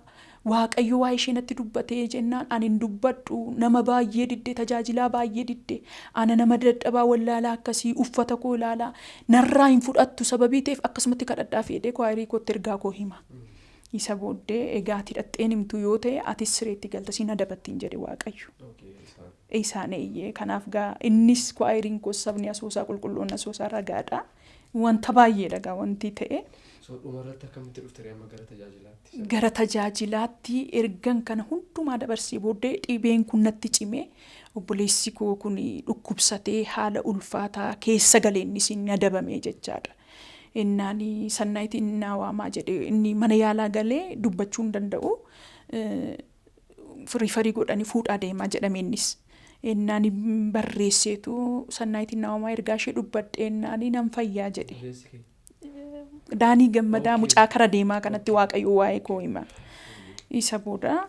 S2: waaqayyo waa'ee isheenatti dubbatee jennaan ani hin dubbadhu nama baay'ee diddee tajaajilaa baay'ee diddee ana nama dadhabaa wallaalaa akkasii uffata koo ilaalaa narraa hin fudhattu sababii ta'eef akkasumatti kadhadhaa fedhee kwaayirii kootti ergaa koo hima. Isa booddee egaati dhadheen himtu yoo ta'e atis sireetti galta siin adabattiin jedhe waaqayyo. Isaan eeyyee kanaaf gaa innis kwaayiriin koo sabni asoosaa qulqulloonni asoosaa ragaadha. Wanta baay'ee dhagaa wanti ta'e.
S1: Dhumarratti akkamitti dhufte amma gara tajaajilaatti?
S2: Gara tajaajilaatti ergan kana hundumaa dabarsee booddee dhibeen kun natti cimee obboleessi koo kun dhukkubsatee haala ulfaataa keessa galeennis hin adabame jechaadha. Innaani sannaayitiin naa waamaa jedhee inni mana yaalaa galee dubbachuu hin danda'u. Rifarii godhanii fuudhaa deemaa jedhameennis. Innaani barreesseetu sannaayitiin naa waamaa ergaa ishee dubbadhee innaani nan fayyaa jedhe. Daanii Gammadaa mucaa kara deemaa kanatti waaqayyo waa'ee koo hima. Isa booda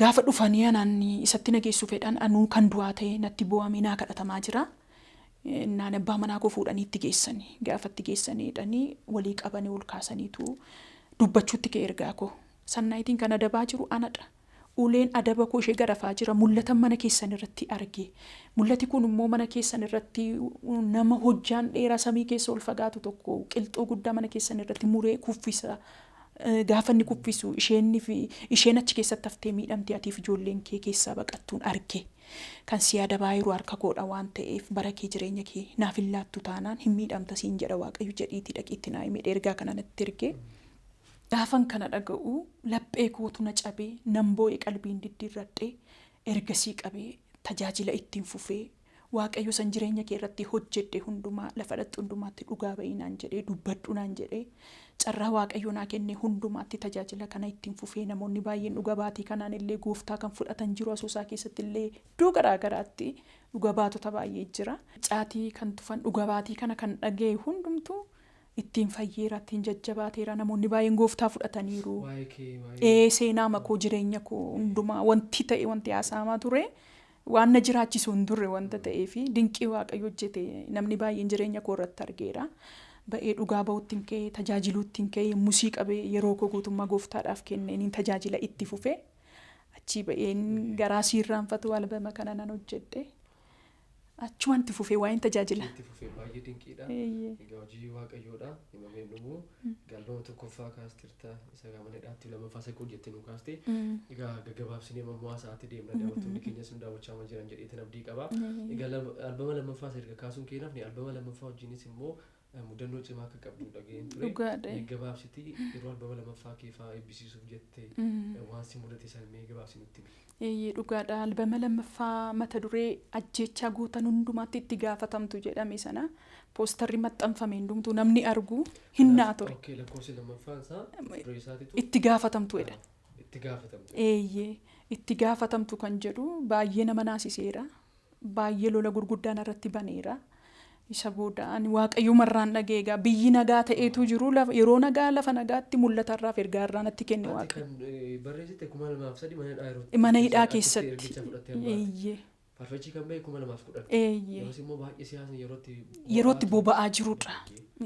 S2: gaafa dhufanii anaan isatti nageessuu fedhan anuu kan du'aa ta'e natti bu'amee naa kadhatamaa jira. Naan abbaa manaa koo fuudhanii itti geessanii gaafa itti geessaniidhanii walii qabanii ol kaasaniitu dubbachuutti ka'e ergaa koo. Sannaayitiin kan adabaa jiru anadha. Uleen adaba koo ishee garafaa jira mul'atan mana keessan irratti arge. Mul'ati kun immoo mana keessan irratti nama hojjaan dheeraa samii keessa ol fagaatu tokko qilxuu guddaa mana keessan irratti muree kuffisa. Gaafa inni kuffisu isheen achi keessatti haftee miidhamtee atiif ijoolleen kee keessaa baqattuun arge. Kan si adabaa yeroo harka koodha waan ta'eef bara kee jireenya kee naaf hin laattu taanaan hin miidhamta siin jedha waaqayyo jedhiitii dhaqiitti naa himee ergaa kana natti erge. Gaafan kana dhaga'u laphee kootu na cabee nan boo'ee qalbiin diddiirradhee ergasii qabee tajaajila ittiin fufee waaqayyo san jireenya kee irratti hojjedhe hundumaa lafa dhatti hundumaatti dhugaa ba'ii naan jedhee dubbadhu naan jedhee carraa waaqayyo naa kenne hundumaatti tajaajila kana ittiin fufee namoonni baay'een dhuga baatii kanaan illee gooftaa kan fudhatan jiru asoosaa keessatti illee iddoo garaagaraatti dhuga baatota baay'ee jira. Caatii kan tufan dhuga baatii kana kan dhaga'e hundumtuu ittiin fayyeera ittiin jajjabaateera namoonni baay'een gooftaa fudhataniiru. Seenaa makoo jireenya koo hundumaa wanti ta'e wanti haasa'amaa ture waan na jiraachisu hin turre wanta ta'eefi dinqii waaqayyo hojjete namni baay'een jireenya koo irratti argeera. Ba'ee dhugaa ba'uuttiin ka'ee tajaajiluuttiin ka'ee musii qabee yeroo koo guutummaa gooftaadhaaf kenneen tajaajila itti fufee achii ba'een garaa siirraanfatu albama kana nan hojjedhe. Achumanti fufee waa'een tajaajila.
S1: Itti fufee baay'ee dinqiidha. Egaa hojii waaqayyoodha. Himameen dhumu galma tokkoffaa kaastirta isa gamana dhaatti lammaffaa isa hojjettee nu kaaste. Egaa gaggabaabsinee mammoo sa'aatii deemna daawwattoonni keenyas nu daawwachaa jiran jedheetiin abdii qaba. Egaa albama lammaffaa isa erga kaasuun keenyaaf albama lammaffaa wajjinis immoo mudannoo cimaa akka qabdu dhaga'een ture. Gaggabaabsitii yeroo albama lammaffaa keefaa eebbisiisuuf jettee waan si mudate san mee gabaabsinutti.
S2: Dhugaadha albama lammaffaa mata duree ajjechaa gootan hundumaatti itti gaafatamtu jedhame sana poosterri maxxanfame hundumtuu namni argu hinnaa ture.
S1: Lakkoofsi lammaffaan isaa duree isaatiitu
S2: itti gaafatamtuudha.
S1: Itti gaafatamtu.
S2: Itti gaafatamtu kan jedhu baay'ee nama naasiseera. Baay'ee lola gurguddaan irratti baneera. Isa boodaan waaqayyo marraan dhageegaa biyyi nagaa ta'eetu jiru yeroo nagaa lafa nagaatti mul'atarraaf ergaa irraa natti kenne waaqayyo.
S1: Barreessite 2009
S2: mana hidhaa keessatti.
S1: Faarfachii kan ba'e 2010. Yeroo immoo baay'ee siyaasni yerootti
S2: boba'aa jirudha.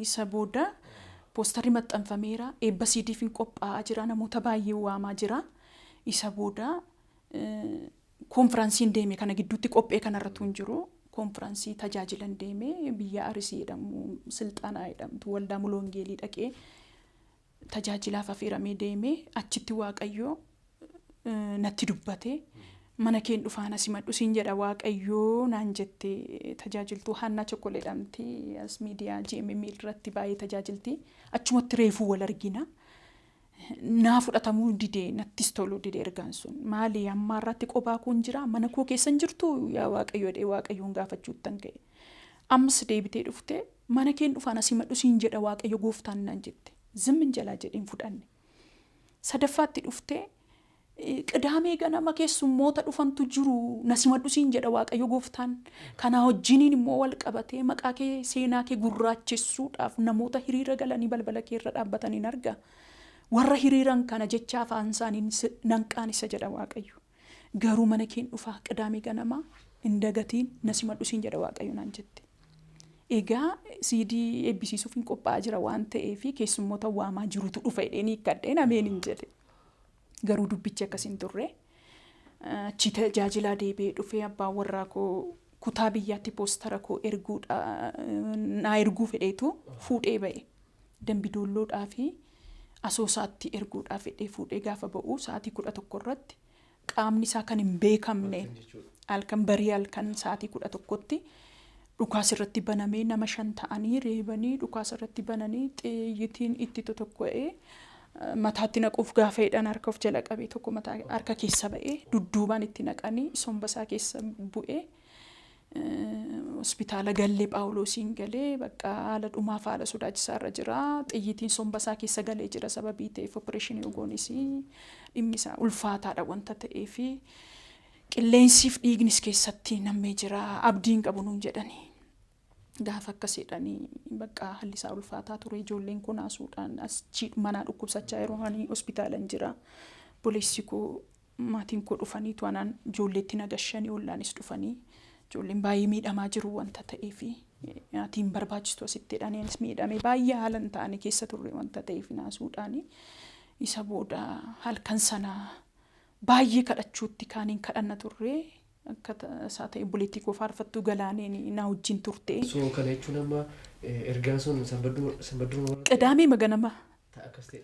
S2: Isa booda Poosterri maxxanfameera eebba siidiif hin qophaa'aa jira namoota baay'ee waamaa jira. Isa booda konfiraansiin deeme kana gidduutti qophee kanarratti hin jiru. Konfiraansii tajaajilan deeme biyya Arsii jedhamu Silxaanaa jedhamtu waldaa Mulongeelii dhaqee tajaajilaaf affeeramee deeme achitti Waaqayyo natti dubbate. Mana keen dhufaana simadhu siin jedha Waaqayyo naan jette tajaajiltuu Hannaa Chokkolee jedhamti as miidiyaa GMM irratti baay'ee tajaajilti. Achumatti reefuu wal argina. Naa fudhatamuu didee nattis toluu didee ergaan sun maali amma irratti qophaa kun jira mana koo keessan jirtu yaa Waaqayyo dhee Waaqayyoon gaafachuuttan ka'e. Ammas deebitee dhufte mana keen dhufaana simadhu siin jedha Waaqayyo gooftaan naan jette. Zimmin jalaa jedheen fudhanne. Sadaffaatti dhufte Qidaamee ganama keessummoota dhufantu jiru nasimadhu siin jedha Waaqayyo gooftaan kana wajjiniin immoo wal qabatee maqaa kee seenaa kee gurraachessuudhaaf namoota hiriira galanii balbala kee irra dhaabbataniin arga. Warra hiriiran kana jecha afaan isaanii nanqaan isa jedha Waaqayyo. Garuu mana keen dhufaa Qidaamee ganama indagatiin nasimadhu siin jedha Waaqayyo naan jette. Egaa siidii eebbisiisuuf hin qophaa'aa jira waan ta'eef keessummoota waamaa jirutu dhufa jedhanii kadheen ameen hin jedhe. Garuu dubbichi akkas hin turre. Achi tajaajilaa deebi'ee dhufee abbaan warraa koo kutaa biyyaatti poostara koo naa erguu fedheetu fuudhee ba'e. Dambidoolloodhaa fi Asoosaatti erguudhaaf fedhee fuudhee gaafa ba'u sa'aatii 11 irratti qaamni isaa kan hin beekamne halkan barii halkan sa'aatii 11tti dhukaas irratti banamee nama 5 ta'anii reebanii dhukaas irratti bananii xiyyitiin itti tokko'ee mataatti naquuf gaafa hidhan harka of jala qabee tokko mataa harka keessa ba'ee dudduubaan itti naqanii sombasaa keessa bu'ee hospitaala Gallee Phaawulosiin galee bakka haala dhumaaf haala sodaachisaa irra jira. Xiyyitiin sombasaa keessa galee jira sababii ta'eef opereeshinii ogoonis dhimmi isaa ulfaataadha wanta ta'eef qilleensiif dhiignis keessatti nammee jira abdiin qabu nuun jedhanii. Gaafa akkas jedhanii bakka haalli isaa ulfaataa ture ijoolleen kun haasuudhaan as manaa dhukkubsachaa yeroo ani hospitaalan jira. Boleessi koo maatiin koo dhufanii tu'anaan ijoolleetti nagashanii ollaanis dhufanii ijoolleen baay'ee miidhamaa jiru wanta ta'eef maatiin barbaachistu asitti jedhaniinis miidhame baay'ee haala hin taane keessa turre wanta ta'eef naasuudhaan isa booda halkan sana baay'ee kadhachuutti kaaniin kadhanna turre. Akka isaa ta'e buleetti koo faarfattuu galaaneen na wajjin turte.
S1: So kana jechuun amma ergaan sun sanbadduu
S2: Qidaamee maganama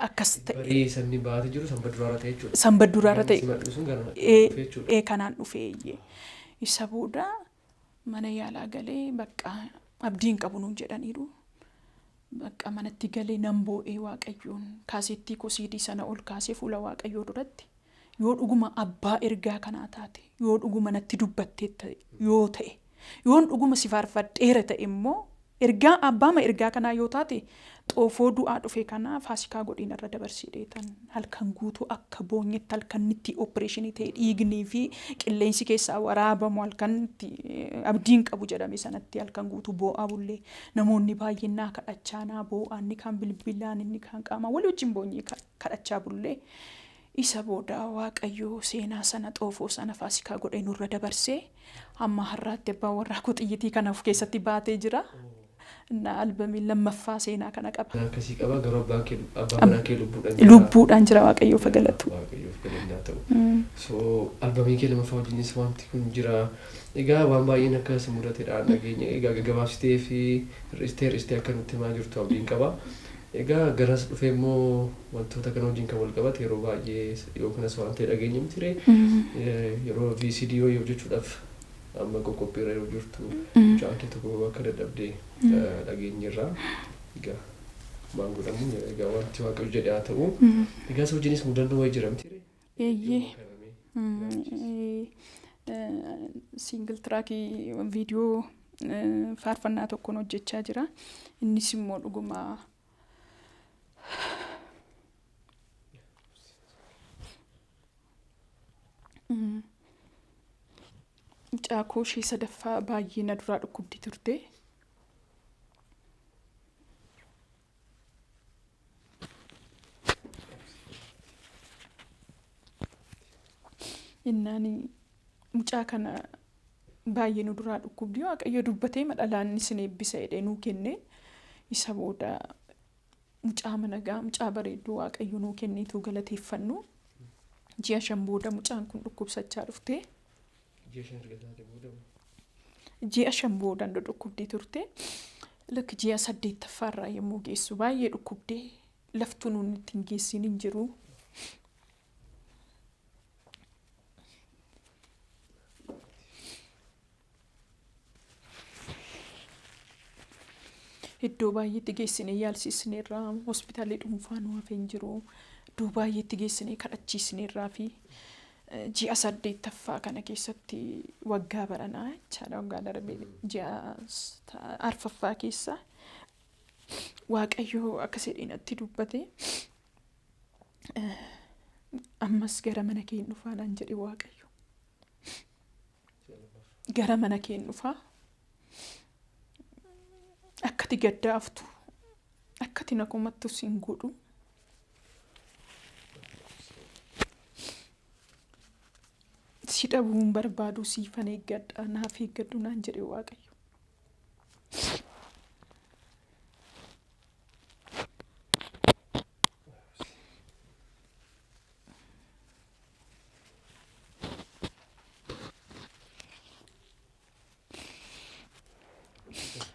S2: akkas ta'e.
S1: Barii sanni baatee jiru sanbadduraarra ta'e jechuudha.
S2: Sanbadduraarra ta'e.
S1: Simadhu sun gara jechuudha.
S2: Kanaan dhufee isa booda mana yaalaa galee bakka abdiin qabu nuun jedhaniiru. Bakka manatti galee nan boo'ee Waaqayyoon kaasettii koo siidii sana ol kaasee fuula Waaqayyoo duratti. Yoo dhuguma abbaa ergaa kanaa taate yoo dhuguma natti dubbattee yoo ta'e yoon dhuguma si faarfadheera ta'e immoo ergaa abbaama ergaa kanaa yoo taate xoofoo du'aa dhufe kanaa faasikaa godhiin irra dabarsiidheetan halkan guutuu akka boonyetti halkanitti opereeshinii ta'e dhiignii fi qilleensi keessaa waraabamu halkanitti abdiin qabu jedhame sanatti halkan guutuu boo'aa bullee namoonni baay'een naa kadhachaa naa boo'aa inni kan bilbilaan inni kan qaamaa walii wajjin boonyee kadhachaa bullee. Isa booda Waaqayyo seenaa sana xoofoo sana faasikaa godhee nurra dabarsee amma har'aatti abbaan warraa koo xiyyitii kana of keessatti baatee jira. Na albamii lammaffaa seenaa kana qaba.
S1: Akkasii qaba garuu abbaan manaa kee lubbuudhaan jira.
S2: Lubbuudhaan jira Waaqayyoof galatu.
S1: Waaqayyoof galanni ta'u. So albamii kee lammaffaa wajjinis wanti kun jira. Egaa waan baay'een akka mudatedhaan dhageenya egaa gaggabaabsitee fi hir'istee akka nutti himaa jirtu abdiin qaba. Egaa garas dhufee immoo wantoota kana wajjin kan wal qabate yeroo baay'ee yookiinas waan ta'e dhageenya miti yeroo VCD yoo hojjechuudhaaf amma qophii yeroo jirtu chaankii tokko akka dadhabdee dhageenyirraa egaa waan godhamu egaa wanti Waaqayyo jedhe haa ta'u egaa isa wajjinis mudannoo wayii jira miti
S2: single trackii viidiyoo faarfannaa tokkoon hojjechaa jira innis immoo dhuguma caakoo ishee sadaffaa baay'ee na duraa dhukkubdi turte. Innaani mucaa kana baay'ee nu duraa dhukkubdi Waaqayyo dubbatee madhalaan isin eebbisa jedhee nuu kenne isa booda mucaa managaa mucaa bareedduu waaqayyo nuu kenniitu galateeffannu. Ji'a 5 booda mucaan kun dhukkubsachaa dhufte. Ji'a 5 booda dhukkubdee turte. Lakki ji'a 8ffaarraa yommuu geessu baay'ee dhukkubdee laftu nuun ittiin geessin hin jiru. Iddoo baay'eetti geessinee yaalsisneerraa hospitaalli dhuunfaa nu hafee hin jiru. Iddoo baay'eetti geessinee kadhachiisneerraa fi ji'a 8ffaa kana keessatti waggaa baranaa jechaadha. Waggaa darbee ji'a 4ffaa keessa waaqayyo akka sedhiinatti dubbate ammas gara mana kee dhufaa naan jedhe waaqayyo. Gara mana kee dhufaa. Akkati gaddaaftu akkati nakumattu sin godhu si dhabuun barbaadu siifan eeggadha naaf eeggadhu naan jedhe waaqayyo.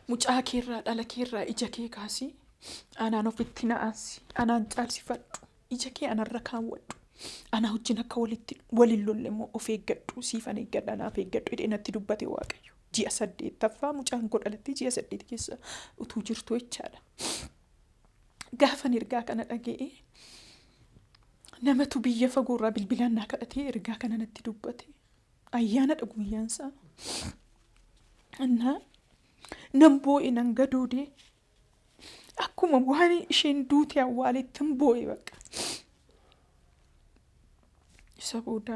S2: Mucaa keerraa dhala keerraa ija kee kaasii anaan ofitti na'aansi anaan caalsifadhu ija kee anarra kaawwadhu ana wajjin akka waliin lolle immoo of eeggadhu siifan eeggadha naaf eeggadhu jedhee natti dubbate waaqayyo. Ji'a 8ffaa mucaan koo dhalatti ji'a 8 keessa utuu jirtu jechaadha. Gaafan ergaa kana dhaga'ee namatu biyya fagoorraa bilbilaan naa kadhatee ergaa kana natti dubbate. Ayyaanadha guyyaansaa. Annaa nan boo'e nan gadoodee akkuma waan isheen duute awwaaletti boo'e bakka. Isa booda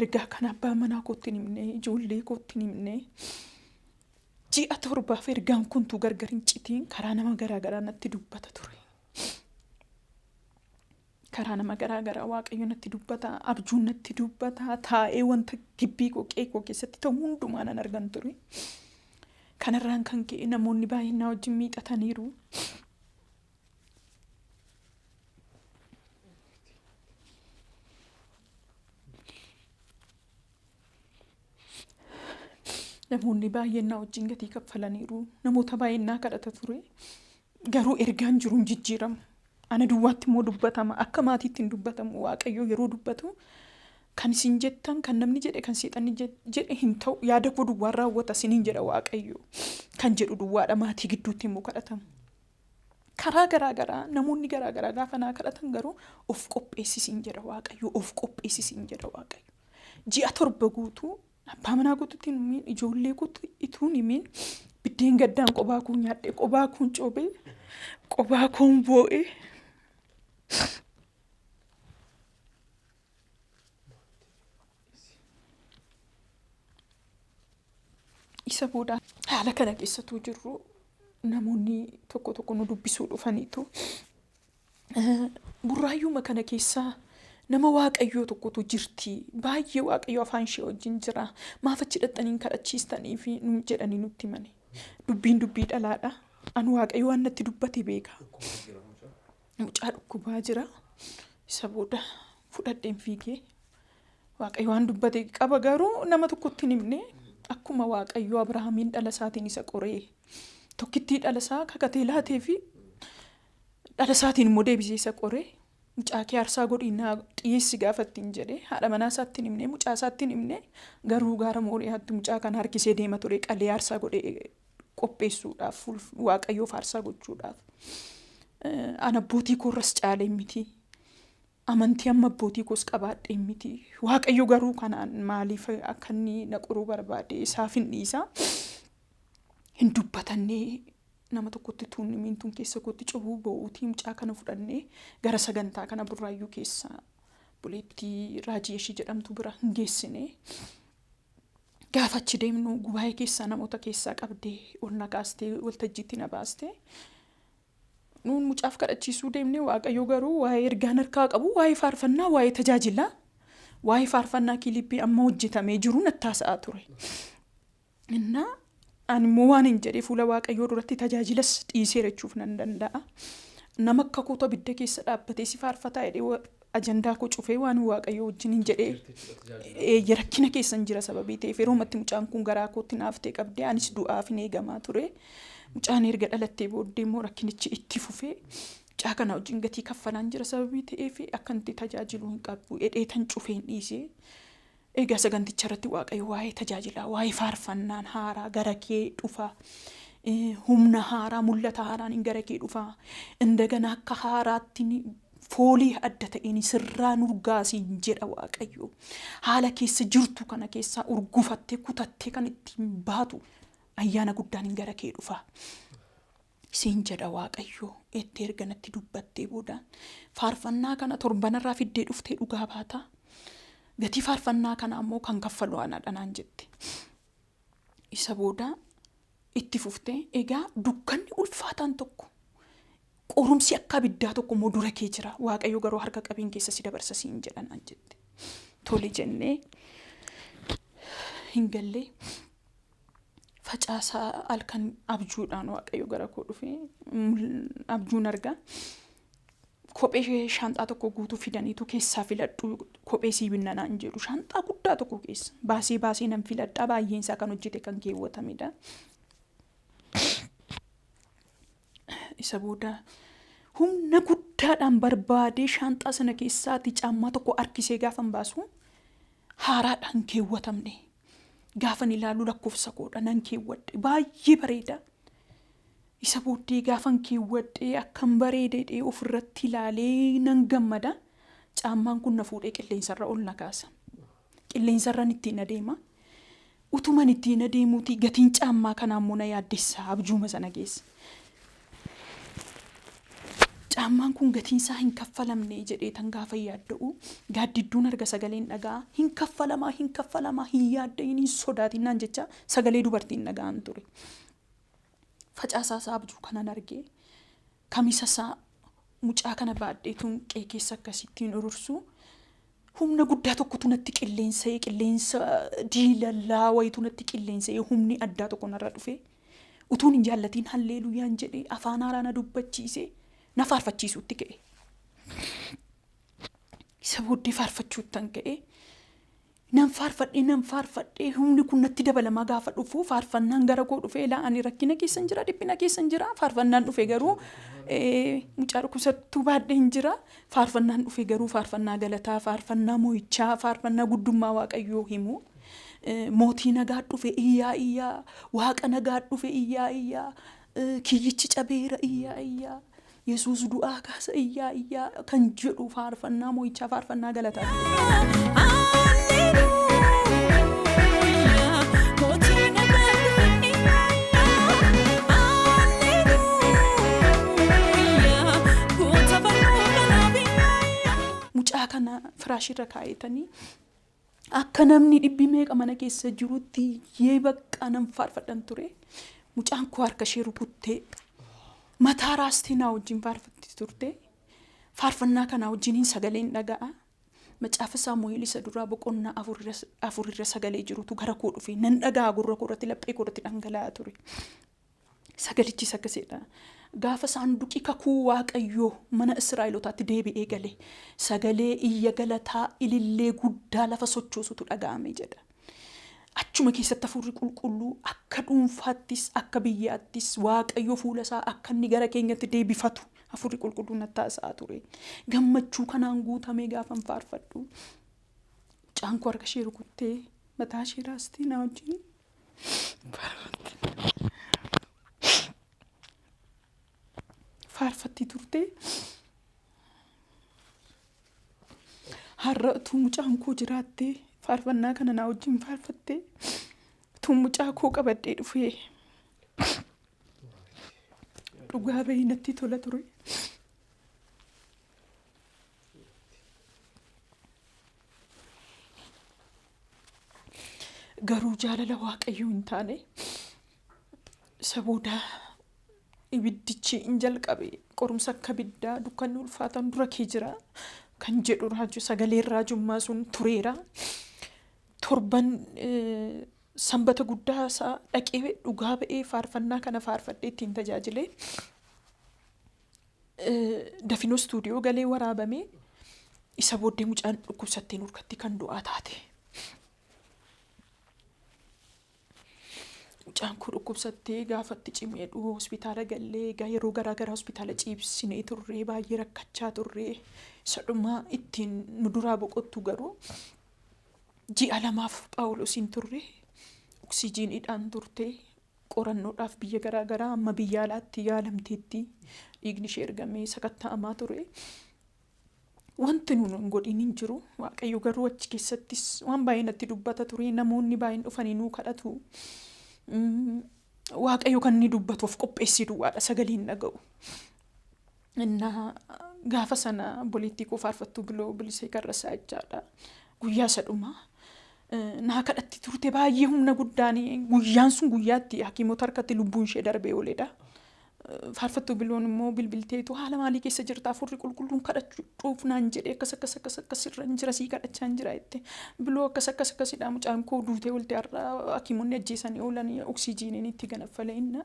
S2: ergaa kana abbaa manaa kootti hin himne ijoollee kootti hin himne ji'a 7 ergaan kuntuu gargar hin citiin karaa nama garaagaraa natti dubbata ture. Karaa nama garaagaraa waaqayyo natti dubbata abjuun natti dubbata taa'ee wanta gibbii qe'ee koo keessatti ta'u hundumaa nan argan ture. Kanarraan kan ka'e namoonni baay'een na wajjin miidhataniiru. Namoonni baay'een na wajjin gatii kaffalaniiru. Namoota baay'een na kadhata ture. Garuu ergaan jiru hin jijjiiramu. Ana duwwaatti immoo dubbatama. Akka maatiitti hin dubbatamu. Waaqayyo yeroo dubbatu kan isin jettan kan namni jedhe kan seexanni jedhe hin ta'u yaada koo duwwaan raawwata isiniin jedha waaqayyo. Kan jedhu duwwaadha maatii gidduutti immoo kadhatamu. Karaa garaagaraa namoonni garaagaraa gaafa naa kadhatan garuu of qopheessisiin jedha waaqayyo of qopheessisiin jedha waaqayyo. Ji'a 7 guutuu abbaa manaa guutuutti hin himin ijoollee guutuu ituun himin biddeen gaddaan qophaa koo nyaadhe qophaa koo coobee qophaa koo boo'ee. Isa booda haala kana keessattuu jirru namoonni tokko nu dubbisuu dhufaniitu burraayyuuma kana keessaa nama waaqayyoo tokkotu jirti baay'ee waaqayyo afaan ishee wajjin jira maaf achi dhaqxanii kadhachiistanii fi nu jedhanii nutti himani. Dubbiin dubbii dhalaadha. Ani waaqayyo waan natti dubbate beeka. Mucaa dhukkubaa jira. Isa booda fudhadheen fiigee waaqayyo waan dubbate qaba garuu nama tokkotti hin himne. Akkuma waaqayyo Abrahaamiin dhala isaatiin isa qoree tokkittii dhala isaa kakatee laatee fi dhala isaatiin immoo deebisee isa qoree mucaa kee aarsaa godhiinaa dhiyeessi gaafattiin jedhee haadha manaa isaatti hin himne mucaa isaatti hin himne garuu gaara Mooriyaatti mucaa kana harkisee deema ture qalee aarsaa godhee qopheessuudhaaf waaqayyoof aarsaa gochuudhaaf. Ana abbootii koorras caalee miti. Amantii amma abbootii koos qabaadhee miti. Waaqayyo garuu kanaan maaliif akka inni na qoruu barbaade isaaf hin dhiisa. Hin dubbatannee nama tokkotti tuunni miintuun keessa kootti cubuu bo'uutii mucaa kana fudhannee gara sagantaa kana burraayyuu keessa buleettii raajii ishii jedhamtu bira hin geessine. Gaafa achi deemnu gubaa'ee keessaa namoota keessaa qabdee ol na kaastee waltajjiitti na baastee. Nuun mucaaf kadhachiisuu deemnee waaqayyo garuu waa'ee ergaan harkaa qabu waa'ee faarfannaa waa'ee tajaajilaa waa'ee faarfannaa kilippii amma hojjetamee jiru natti haasa'aa ture. Innaa ani immoo waan hin jedhee fuula waaqayyoo duratti tajaajilas dhiisee jechuuf nan danda'a. nama akka koo abidda keessa dhaabbatee si faarfataa jedhee ajandaa koo cufee waan waaqayyo wajjin hin jedhee rakkina keessan jira sababii ta'eef yeroo matti mucaan kun garaa kootti naaftee qabdee anis du'aaf hin eegamaa ture. Mucaan erga dhalattee booddee immoo rakkinichi itti fufee mucaa kana wajjin gatii kaffalaan jira sababii ta'eef akka inni tajaajilu hin qabu jedhee tan cufee hin dhiisee. Egaa saganticha irratti waaqayyo waa'ee tajaajilaa waa'ee faarfannaan haaraa gara kee dhufa. Humna haaraa mul'ata haaraan gara kee dhufa. Indagana akka haaraatti foolii adda ta'een sirraa nurgaasiin jedha waaqayyo. Haala keessa jirtu kana keessaa urgufattee kutattee kan ittiin baatu ayyaana guddaan gara kee dhufa. Siin jedha waaqayyo itti erganatti dubbattee booda faarfannaa kana torbanarraa fiddee dhuftee dhugaa baata. Gatii faarfannaa kana ammoo kan kaffalu anaadhaan jette. Isa booda itti fuftee egaa dukkanni ulfaataan tokko qorumsi akka abiddaa tokko immoo dura kee jira. Waaqayyo garuu harka qabeen keessa si dabarsa siin jedhanaan jette. Tole jennee hin gallee facaasaa halkan abjuudhaan waaqayyo gara koo dhufee abjuun argaa. Kophee shanxaa tokko guutuu fidaniitu keessaa filadhu kophee sii binnanaan jedhu shanxaa guddaa tokko keessa baasee nan filadhaa baay'een isaa kan hojjete kan keewwatamedha. Isa booda humna guddaadhaan barbaadee shanxaa sana keessaati caammaa tokko harkisee gaafan baasu haaraadhaan keewwatamne gaafan ilaalu lakkoofsa koodha nan keewwadhe baay'ee bareeda. Isa booddee gaafan keewwadhee akkan bareedee ofirratti ilaalee nan gammada. Caammaan kun na fuudhee qilleensarra ol na kaasa. Qilleensarraan ittiin adeema. Utuman ittiin adeemuuti gatiin caammaa kanaa immoo na yaaddessa abjuuma sana keessa. Caammaan kun gatiin isaa hin kaffalamne jedhee tan gaafa yaadda'u gaaddidduun arga sagaleen dhagaa hin kaffalamaa hin yaaddayin hin sodaatinaan jecha sagalee dubartiin dhaga'an ture. Facaasaa isaa abjuu kanan argee kamisa isaa mucaa kana baadheetuun qeekeessa akkasittiin urursu humna guddaa tokkotu natti qilleensa diilallaa wayitu natti qilleensee humni addaa tokko narra dhufe utuun hin jaallatiin halleeluyaan jedhee afaan haaraa na dubbachiisee na faarfachiisuutti ka'e. Isa booddee faarfachuuttan ka'e. Nan faarfadhee humni kun natti dabalamaa gaafa dhufu faarfannaan gara koo dhufee ani rakkina keessan jira dhiphina keessan jira faarfannaan dhufe garuu mucaa dhukkubsattuu baadhee hin jira faarfannaan dhufe garuu faarfannaa galataa faarfannaa moo'ichaa faarfannaa guddummaa waaqayyoo himu mootii nagaa dhufe iyyaa waaqa nagaa dhufe iyyaa kiyyichi cabeera iyyaa Yesuus du'aa kaasa iyyaa kan jedhu faarfannaa moo'ichaa faarfannaa galataa. Mucaa kana firaashirra kaa'etanii akka namni dhibbi meeqa mana keessa jirutti yee bakka nan faarfadhan ture. Mucaan koo harka ishee rukuttee mataa raastee naa wajjin faarfatti turte. Faarfannaa kanaa wajjiniin sagaleen dhaga'a. Macaafa Saamu'eel isa duraa boqonnaa afurirra sagalee jirutu gara koo dhufe nan dhaga'a gurra koorratti laphee koorratti dhangala'aa ture. Sagalichis akkasidha. Gaafa saanduqi kakuu waaqayyoo mana Israa'elootaatti deebi'ee gale sagalee iyya galataa ilillee guddaa lafa sochoosutu dhaga'ame jedha. Achuma keessatti hafuurri qulqulluu akka dhuunfaattis akka biyyaattis waaqayyoo fuula isaa akka inni gara keenyatti deebifatu hafuurri qulqulluu natti haasa'aa ture. Gammachuu kanaan guutamee gaafan faarfadhu. Mucaan koo harka ishee rukuttee mataa ishee raastee na wajjin faarfatti turte. Har'a utuu mucaan koo jiraattee faarfannaa kana na wajjin faarfattee utuu mucaa koo qabadhee dhufee dhugaa bahii natti tola ture. Garuu jaalala waaqayyoo hin taane isa booda ibiddichi hin jalqabe qorumsa akka abiddaa dukkanni ulfaatan dura kee jira kan jedhu raaju sagalee raajummaa sun tureera. Torban sanbata guddaa isaa dhaqee dhugaa ba'ee faarfannaa kana faarfadhee ittiin tajaajile. Dafinoo stuudiyoo galee waraabame isa booddee mucaan dhukkubsattee nurkatti kan du'aa taate. Mucaan kun dhukkubsattee gaafatti cimee hospitaala gallee egaa yeroo garaagaraa hospitaala ciibsinee turree baay'ee rakkachaa turree sadhumaa ittiin nu duraa boqottu garuu ji'a 2 Phaawulosiin turre oksijiiniidhaan turte qorannoodhaaf biyya garaagaraa amma biyya alaatti yaalamteetti dhiigni ishee ergamee sakatta'amaa ture. Wanti nuun hin godhin hin jiru. Waaqayyo garuu achi keessattis waan baay'ee natti dubbata ture. Namoonni baay'een dhufanii nuu kadhatu. Waaqayyo kan inni dubbatu of qopheessi duwwaadha sagaleen dhaga'u. Gaafa sana obboleettii koo faarfattuu Biloo Bilisee Karrasaa jechaadha. Guyyaa sadhumaa naa kadhatti turte baay'ee humna guddaan guyyaan sun guyyaatti hakiimota harkatti lubbuun ishee darbee ooledha. Faarfattuu Biloon immoo bilbilteetu haala maalii keessa jirta afurri qulqulluun kadhachuuf naan jedhee akkas irra hin jira sii kadhachaa hin jira jette. Biloo akkasidha mucaan koo duutee olte har'a hakiimonni ajjeesanii oolan oksijiiniin itti ganaffalee inna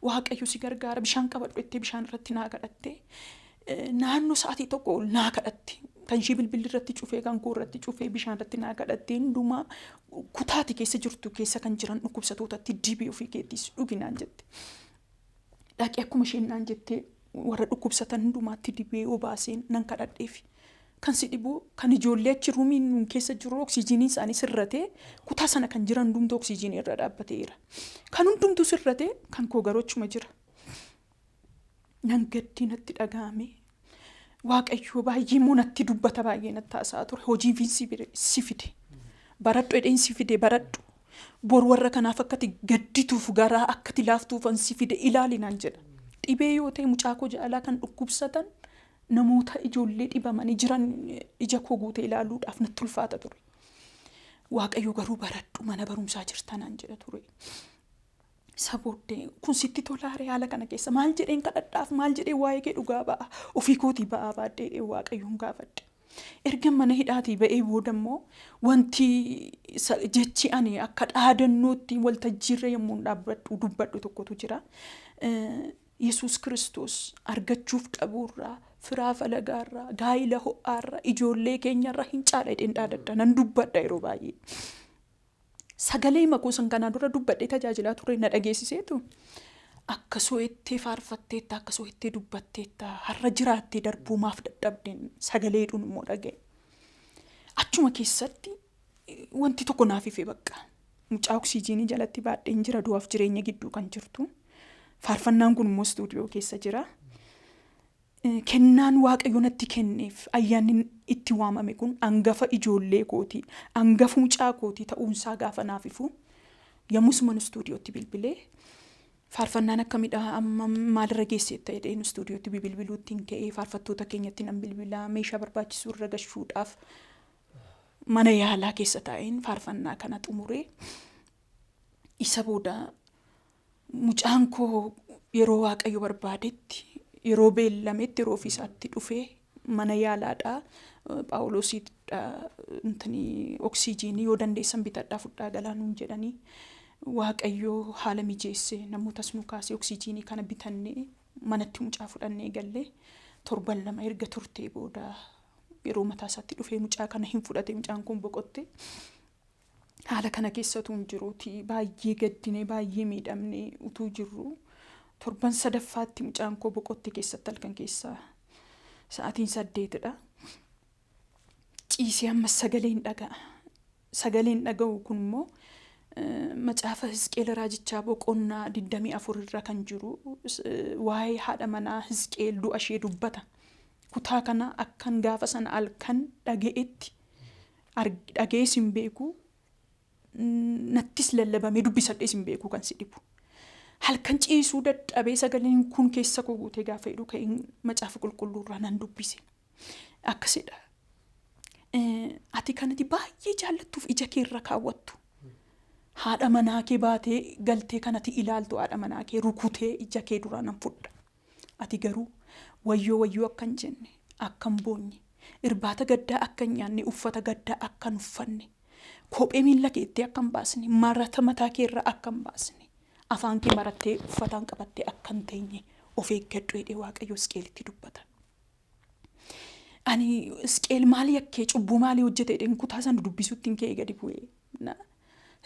S2: Waaqayyo si gargaara bishaan qabadhu jettee bishaan irratti naa kadhatte. Naannoo sa'aatii tokko ol naa kadhatte. Kan ishee bilbilli irratti cufee kan koo irratti cufee bishaan irratti naa kadhatte hundumaa kutaati keessa jirtu keessa kan jiran dhukkubsatootatti dibee ofii keettis dhuginaan jette. Dhaqee akkuma isheen naan jettee warra dhukkubsatan hundumaatti dibee obaaseen nan kadhadheef. Kan si dhibu kan ijoollee achi ruumiin keessa jiru oksijiinii isaanii sirratee kutaa sana kan jiran hundumtuu oksijiinii irra dhaabbateera. Kan hundumtuu sirratee kan koo garuu achuma jira. Nan gaddii natti dhagahame. Waaqayyo baay'ee immoo natti dubbata baay'ee natti haasaa ture. Hojii si fide. Baradhu edheen si fide baradhu. Bor warra kanaaf akkati gaddituuf garaa akkati laaftuufan si fide ilaalinaan jedha. Dhibee yoo ta'e mucaa koo jaalaa kan dhukkubsatan namoota ijoollee dhibamanii jiran ija koo guutee ilaaluudhaaf natti ulfaata ture. Waaqayyo garuu baradhu mana barumsaa jirtanaan jedha ture. Sabooddee kun sitti tolaare haala kana keessa maal jedheen kadhadhaaf maal jedhee waa'ee kee dhugaa ba'a ofii kootii ba'aa baaddee Waaqayyoon gaafadhe. Erga mana hidhaatii ba'ee booda immoo wanti jechi ani akka dhaadannootti waltajjiirra yommuu dubbadhu tokkotu jira. Yesuus Kiristoos argachuuf dhabuurraa firaa falagaarraa gaa'ila ho'aarraa ijoollee keenyarraa hin caala jedheen dhaadadha nan dubbadha yeroo baay'ee. Sagalee makoo san kanaa dura dubbadhee tajaajilaa ture na dhageessiseetu. Akka soo'ettee faarfatteetta akka soo'ettee dubbatteetta har'a jiraattee darbuu maaf dadhabdeen sagaleedhuun immoo dhaga'e. Achuma keessatti wanti tokko naaf ife bakka. Mucaa oksijiinii jalatti baadheen jira du'aaf jireenya gidduu kan jirtu. Faarfannaan kun immoo stuudiyoo keessa jira. Kennaan Waaqayyo natti kenneef ayyaanni itti waamame kun hangafa ijoollee kootii hangafa mucaa kootii ta'uunsaa gaafa naaf ifu yommus mana stuudiyootti bilbilee faarfannaan akkamidha amma maalirra geesseetta jedheen stuudiyootti bilbiluutti hin ka'ee faarfattoota keenyatti nan bilbilaa meeshaa barbaachisu irra gashuudhaaf mana yaalaa keessa taa'een faarfannaa kana xumuree isa booda mucaan koo yeroo Waaqayyo barbaadetti yeroo beellametti yeroo ofiisaatti dhufee mana yaalaadhaa Phaawulosiidha oksijiinii yoo dandeessan bitadhaa fudhaa galaanuun jedhanii Waaqayyo haala mijeesse namootas nu kaasee oksijiinii kana bitannee manatti mucaa fudhannee gallee 7 2 erga turtee booda yeroo mataa isaatti dhufee mucaa kana hin fudhate mucaan kun boqotte. Haala kana keessatu hin jiruuti baay'ee gaddinee baay'ee miidhamnee utuu jirru. 7 sadaffaatti mucaan koo boqotte keessatti halkan keessaa sa'aatiin 8dha. Ciisee amma sagaleen dhaga'a. Sagaleen dhaga'u kun immoo macaafa Hizqeel raajichaa boqonnaa 24 irra kan jiru waa'ee haadha manaa Hizqeel du'a ishee dubbata. Kutaa kana akkan gaafa sana halkan dhaga'etti dhaga'ees hin beeku nattis lallabamee dubbisadhees hin beeku kan si dhibu. Halkan ciisuu dadhabee sagaleen kun keessa koo guutee gaafa hidhu ka'een macaafa qulqulluurraa nan dubbise. Akkasidha. Ati kanatti baay'ee jaallattuuf ija kee irra kaawwattu. Haadha manaa kee baatee galtee kanatti ilaaltu haadha manaa kee rukutee ija kee duraa nan fudha. Ati garuu wayyoo akkan jenne akkan boonye irbaata gaddaa akkan nyaanne uffata gaddaa akkan uffanne kophee miila keetti akkan baasne marata mataa kee irra akkan baasne afaan kee marattee uffataan qabattee akkan teenye of eeggadhu jedhee waaqayyo Hisqeelitti dubbata. Ani Hisqeel maalii akkee cubbuu maalii hojjete jedheen kutaa sana dubbisuutti hin ka'e gadi bu'ee.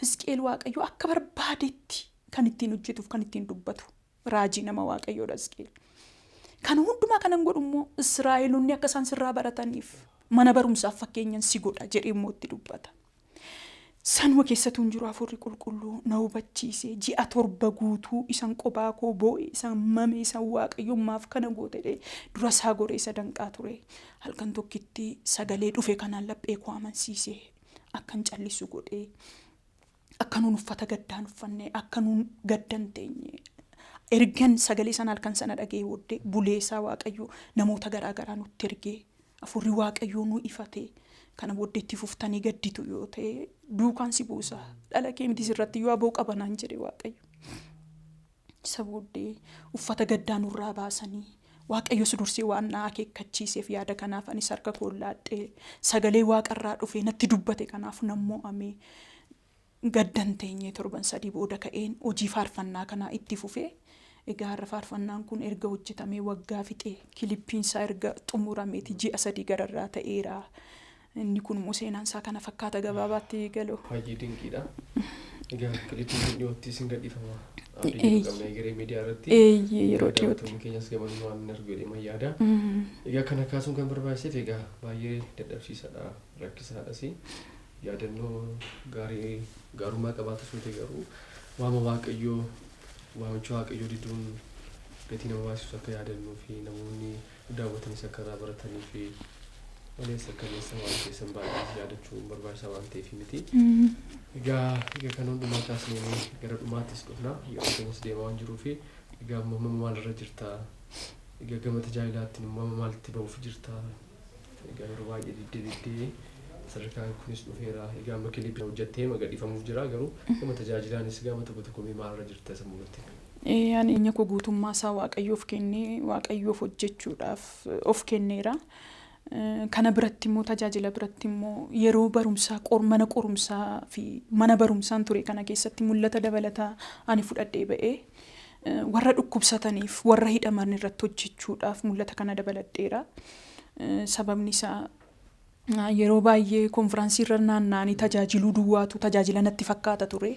S2: Hisqeel waaqayyo akka barbaadetti kan ittiin hojjetuuf kan ittiin dubbatu raajii nama waaqayyoodha Hisqeel. Kana hundumaa kanan godhu immoo Israa'eloonni akka isaan sirraa barataniif mana barumsaaf fakkeenyan si godha jedhee immoo itti dubbata. Sanuma keessattuu hin jiru Hafuurri Qulqulluu na hubachiise ji'a 7 guutuu isan qophaa koo boo'e isan mame isan waaqayyummaaf kana goote dura isaa goree isa danqaa ture. Halkan tokkitti sagalee dhufe kanaan laphee koo amansiise akkan callisu godhee akka nuun uffata gaddaan uffanne akka nuun gaddan teenye. Ergan sagalee sana halkan sana dhagee booddee buleessaa waaqayyoo namoota garaagaraa nutti ergee Hafuurri waaqayyoo nu ifate. Kana booddee itti fuftanii gadditu yoo ta'e duukaan si buusa dhala kee miti sirratti yoo aboo qabanaan jedhe waaqayyo. Isa booddee uffata gaddaa nurraa baasanii waaqayyo si dursee waan na akeekkachiiseef yaada kanaaf anis harka koo laadhee sagalee waaqarraa dhufee natti dubbate kanaaf nan mo'amee gaddan teenyee 7 sadii booda ka'een hojii faarfannaa kanaa itti fufee. Egaa har'a faarfannaan kun erga hojjetamee waggaa fixee kilippiinsaa erga xumurameeti ji'a 3 gararraa ta'eera. Inni kun seenaan isaa kana fakkaata gabaabaatti galu.
S1: Baay'ee dinqiidha. Egaa kilippiin dhiyootti isin gadhiifama. Abdii qabna egeree miidiyaa irratti.
S2: Yeroo dhiyootti.
S1: Keenyas gabanuun waan argu jedhee mayyaada. Egaa kana kaasuun kan barbaachiseef egaa baay'ee dadhabsiisaadha rakkisaadhas. Yaadannoo gaarummaa qabaatus miti garuu waama waaqayyoo waamicha waaqayyoo diduun gatii nama baasisu akka yaadannuu fi namoonni daawwatanis akka irraa baratanii fi waleessa kaleessa waan keessan baay'ee yaadachuun barbaachisaa waan ta'eef miti. Egaa kan hundumaa kaasnee gara dhumaattis dhufna yeroo keenyas deemaa waan jiruu fi egaa amma maalirra jirta egaa gama tajaajilaatti immoo maalitti ba'uuf jirta egaa yeroo baay'ee diddee sadarkaan kunis dhufeera egaa amma kilippii hojjettee gadhiifamuuf jira garuu gama tajaajilaanis gama tokko maalirra jirta sammuutti.
S2: Ani enya koo guutummaa isaa waaqayyoof kennee waaqayyoof hojjechuudhaaf of kenneera. Kana biratti immoo tajaajila biratti immoo yeroo barumsaa mana qorumsaa fi mana barumsaan ture kana keessatti mul'ata dabalataa ani fudhadhee ba'ee warra dhukkubsataniif warra hidhaman irratti hojjechuudhaaf mul'ata kana dabaladheera. Sababni isaa yeroo baay'ee konfiraansii irra naanna'anii tajaajiluu duwwaatu tajaajila natti fakkaata ture.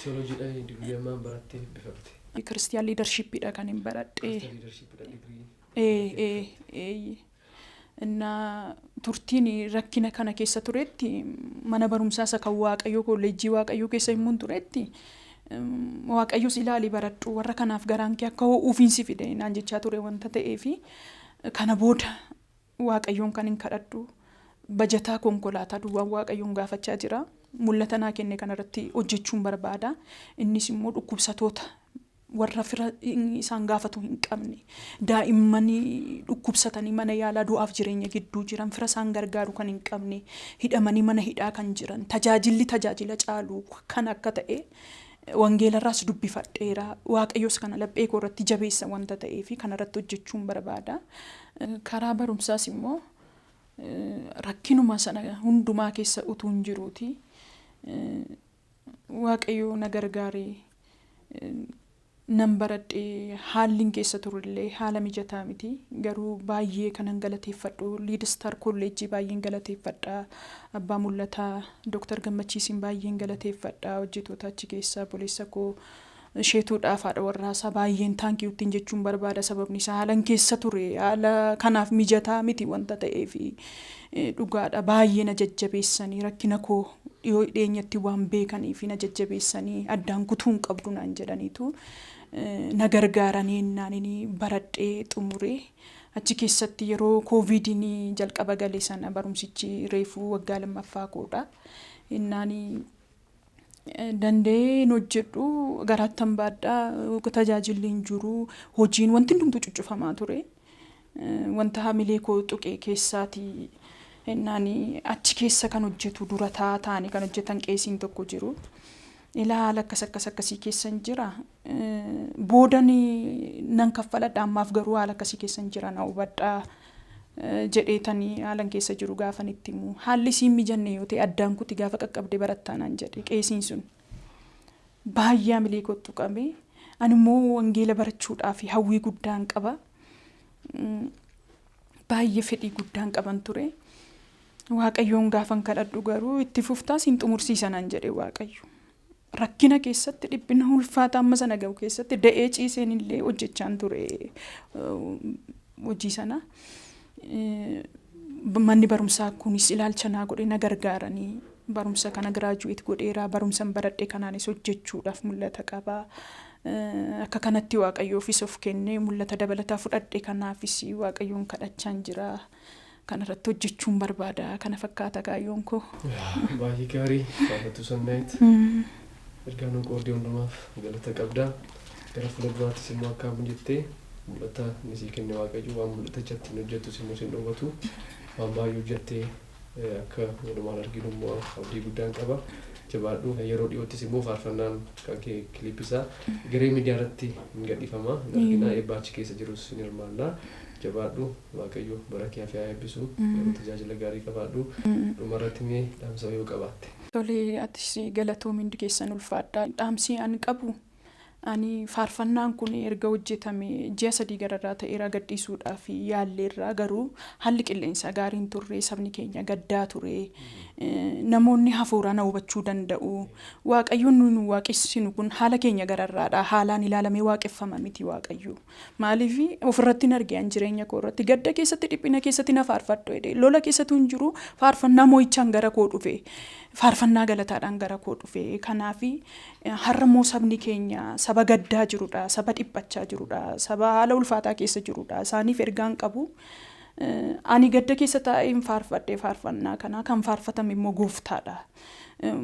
S1: Teolojiidha dibiyamaan barattee bifatte.
S2: Kiristiyaan liidarshiippiidha kan hin baradhee. Innaa turtiin rakkina kana keessa turetti mana barumsaa isa kan waaqayyoo kolleejjii waaqayyoo keessa himuun turetti waaqayyoos ilaalii baradhu warra kanaaf garaan kee akka ho'uufiinsi fide naan jechaa ture wanta ta'eefi kana booda waaqayyoon kan hin kadhadhu bajataa konkolaataa duwwaan waaqayyoon gaafachaa jira mul'ata naa kenne kanarratti hojjechuun barbaada innis immoo dhukkubsatoota warra fira isaan gaafatu hin qabne daa'imman dhukkubsatanii mana yaalaa du'aaf jireenya gidduu jiran fira isaan gargaaru kan hin qabne hidhamanii mana hidhaa kan jiran tajaajila caalu kan akka ta'e wangeelarraas dubbifadheera waaqayyoos kana laphee koo irratti jabeessa wanta ta'eefi kanarratti hojjechuun barbaada. Karaa barumsaas immoo rakkinuma sana hundumaa keessa utuu hin jiruuti waaqayyoo na gargaaree nan baradhee haalliin keessa turullee haala mijataa miti garuu baay'ee kanan galateeffadhu liidistar kolleejjii baay'een galateeffadha abbaa mul'ataa dooktar Gammachiisiin baay'een galateeffadha hojjetoota achi keessaa boleessa koo isheetuudhaaf haadha warraasaa baay'een taankiyuuttiin jechuun barbaada sababni isaa haalan keessa ture haala kanaaf mijataa miti wanta ta'eefi dhugaadha baay'ee na jajjabeessanii rakkina koo dhiyoo dhiyeenyatti waan beekaniif na jajjabeessanii addaan kutuun qabdu naan jedhaniitu na gargaaranii naanini baradhee xumuree achi keessatti yeroo koovidiin jalqaba galee sana barumsichi reefuu waggaa 2ffaa koodha innaani dandeen hojjedhu garaattan baadhaa tajaajilli hin jiru hojiin wanti hundumtu cuccufamaa ture wanta hamilee koo tuqee keessaati innaani achi keessa kan hojjetu dura taa'anii kan hojjetan qeesiin tokko jiru ilaala akkasii keessa hin jira boodan nan kaffaladha ammaaf garuu haala akkasii keessa hin jira na hubadhaa jedheetanii haalan keessa jiru gaafan itti himu haalli siin mijanne yoo ta'e addaan kuti gaafa qaqqabdee barattaa naan jedhe qeesiin sun baay'ee hamilee koo tuqame Ani immoo wangeela barachuudhaaf hawwii guddaan qaba. Baay'ee fedhii guddaan qaban ture. Waaqayyoon gaafan kadhadhu garuu itti fuftaa siin xumursiisanan jedhe Waaqayyo. Rakkina keessatti dhiphina ulfaataa amma sana gahu keessatti da'ee ciiseen illee hojjechaan ture hojii sana. Manni barumsaa kunis ilaalcha naa godhe na gargaaranii barumsa kana giraajuweet godheeraa barumsan baradhe kanaanis hojjechuudhaaf mul'ata qaba. Akka kanatti Waaqayyoofis of kennee mul'ata dabalataa fudhadhe kanaafis Waaqayyoon kadhachaan jira. Kanarratti hojjechuun barbaada. Kana fakkaata kaayyoon koo.
S1: Baay'ee gaarii Faarfattuu Sannaayit. Ergaa nu qoodee hundumaaf galata qabda. Gara fuulduraattis immoo akka jettee mul'ata nisii kenne Waaqayyo waan mul'ata jatti hojjettus immoo sin dhowwatu. Waan baay'ee hojjettee akka walumaan arginu immoo abdii guddaan qaba. Jabaadhu yeroo dhiyoottis immoo faarfannaan kan kiliipisaa garee miidiyaa irratti hin gadhiifama. Argina eebbaachi keessa jirus ni hirmaanna. Jabaadhu Waaqayyo bara kee fi eebbisu yeroo tajaajila gaarii qabaadhu. Dhumarratti mee dhaamsa yoo qabaatte.
S2: Tolee atis galatoomin keessan ulfaadhaa. Dhaamsi ani qabu ani faarfannaan kun erga hojjetame ji'a 3 gararraa ta'eera gadhiisuudhaaf yaalleerra garuu haalli qilleensaa gaariin turre sabni keenya gaddaa ture. Namoonni hafuuraan hubachuu danda'u. Waaqayyoon nu waaqessinu kun haala keenya gararraadha. Haalaan ilaalamee waaqeffama miti Waaqayyo. Maaliif ofirratti argaan jireenya koo irratti gadda keessatti dhiphina keessatti na faarfadhu jedhe. Lola keessatti hin jiru faarfannaa moo'ichaan gara koo dhufe. Faarfannaa galataadhaan gara koo dhufe. Kanaaf har'ammoo sabni keenya saba gaddaa jirudha, saba dhiphachaa jirudha, saba haala ulfaataa keessa jirudha. Isaaniif ergaan qabu. Ani gadda keessa taa'een faarfadhee faarfannaa kana kan faarfatame immoo Gooftaadha.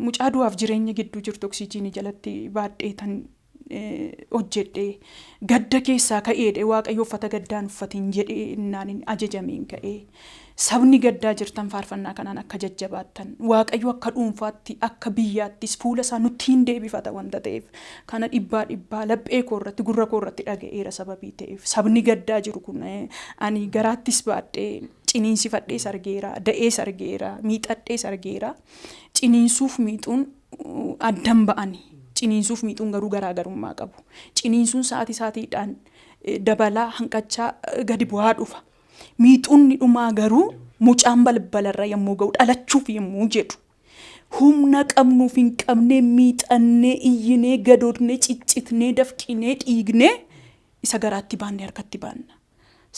S2: Mucaa du'aaf jireenya gidduu jirtu oksijiinii jalatti baadhee tan hojjedhee gadda keessaa ka'eedhe Waaqayyo uffata gaddaan uffatiin jedhee innaan ajajameen ka'ee sabni gaddaa jirtan faarfannaa kanaan akka jajjabaattan Waaqayyo akka dhuunfaatti akka biyyaattis fuula isaa nutti hin deebifata wanta ta'eef kana dhibbaa laphee koo irratti gurra koo irratti dhaga'eera sababii ta'eef sabni gaddaa jiru kun ani garaattis baadhee ciniinsifadhees argeera da'ees argeera miixadhees argeera ciniinsuuf miixuun addan ba'anii. Ciniinsuuf miixuun garuu garaagarummaa qabu. Ciniinsuun sa'aatii sa'aatiidhaan dabalaa hanqachaa gadi bu'aa dhufa. Miixuun ni dhumaa garuu mucaan balbalarra yommuu ga'u dhalachuuf yommuu jedhu. Humna qabnuuf hin qabnee miixannee iyyinee gadoodnee ciccitnee dafqinee dhiignee isa garaatti baannee harkatti baanna.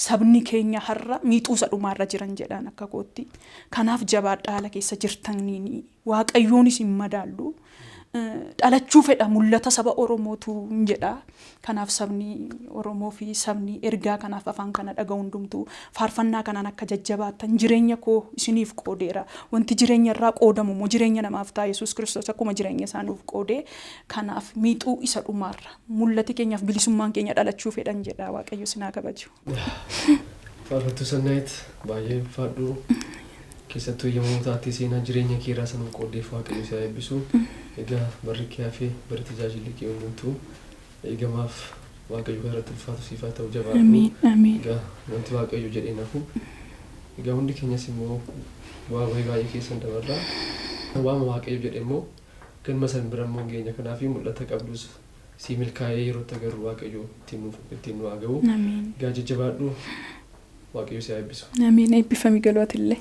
S2: Sabni keenya har'a miixuusa dhumaarra jiran jedhaan akka kootti. Kanaaf jabaadhaa haala keessa jirtaniin Waaqayyoonis hin madaallu. Dhalachuu fedha mul'ata saba Oromootu jedha. Kanaaf sabni Oromoo fi sabni ergaa kanaaf afaan kana dhaga'u hundumtuu faarfannaa kanaan akka jajjabaatan jireenya koo isiniif qoodeera. Wanti jireenya irraa qoodamu immoo jireenya namaaf ta'a. Yesuus Kiristoos akkuma jireenya isaa nuuf qoodee kanaaf miixuu isa dhumaarra mul'ati keenyaaf bilisummaan keenya dhalachuu fedhan jedha. Waaqayyo sinaa kabaju.
S1: Faarfattuu Sannaayit baay'ee ulfaadhu. Keessattuu yommuu taatee seenaa jireenya kee irraa sanuun qooddeef Waaqayyo si eebbisu. Egaa barri kee fi bari tajaajilli kee hundumtuu eegamaaf Waaqayyo irratti ulfaatu siif haa ta'u jabaadhu. Egaa wanti Waaqayyo jedhee nafu. Egaa hundi keenyas immoo waa baay'ee keessan dabarraa. Waan Waaqayyo jedhe immoo ganma san bira immoo geenya kanaaf mul'ata qabdus si milkaa'ee yeroo agarru Waaqayyo ittiin nu haa ga'u. Egaa jajjabaadhu. Waaqayyo si eebbisu.
S2: Amiin eebbifamii galootillee.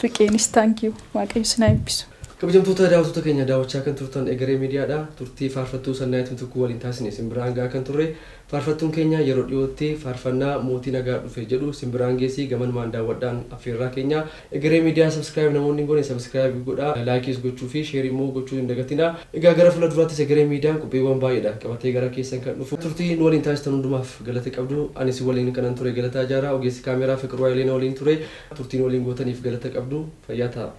S2: Fiqeenis taankiyuu Waaqayyo si eebbisu.
S1: Kabajamtoota daawwattoota keenya daawwachaa kan turtan egeree miidiyaadha. Turtii faarfattuu Sannaayit Mitikuu waliin taasisne simbiraan gaa kan turre. Faarfattuun keenya yeroo dhiyootti faarfannaa mootii nagaa dhufe jedhu simbiraan geessii gamanumaan daawwadhaan affeerraa keenya. Egeree miidiyaa subscribe namoonni goone subscribe godhaa. Laakiis gochuu fi sheerii immoo gochuu hin dagatinaa. Egaa gara fuulduraattis egeree miidiyaan qophiiwwan baay'eedha qabatee gara keessan kan dhufu. Turtii nu waliin taasisan hundumaaf galata qabdu. Anis waliin kanan ture galataa jaaraa ogeessi kaameeraa Fiqiruu Hayilee waliin ture. Turtiin waliin gootaniif galata qabdu. Fayyaa ta'a.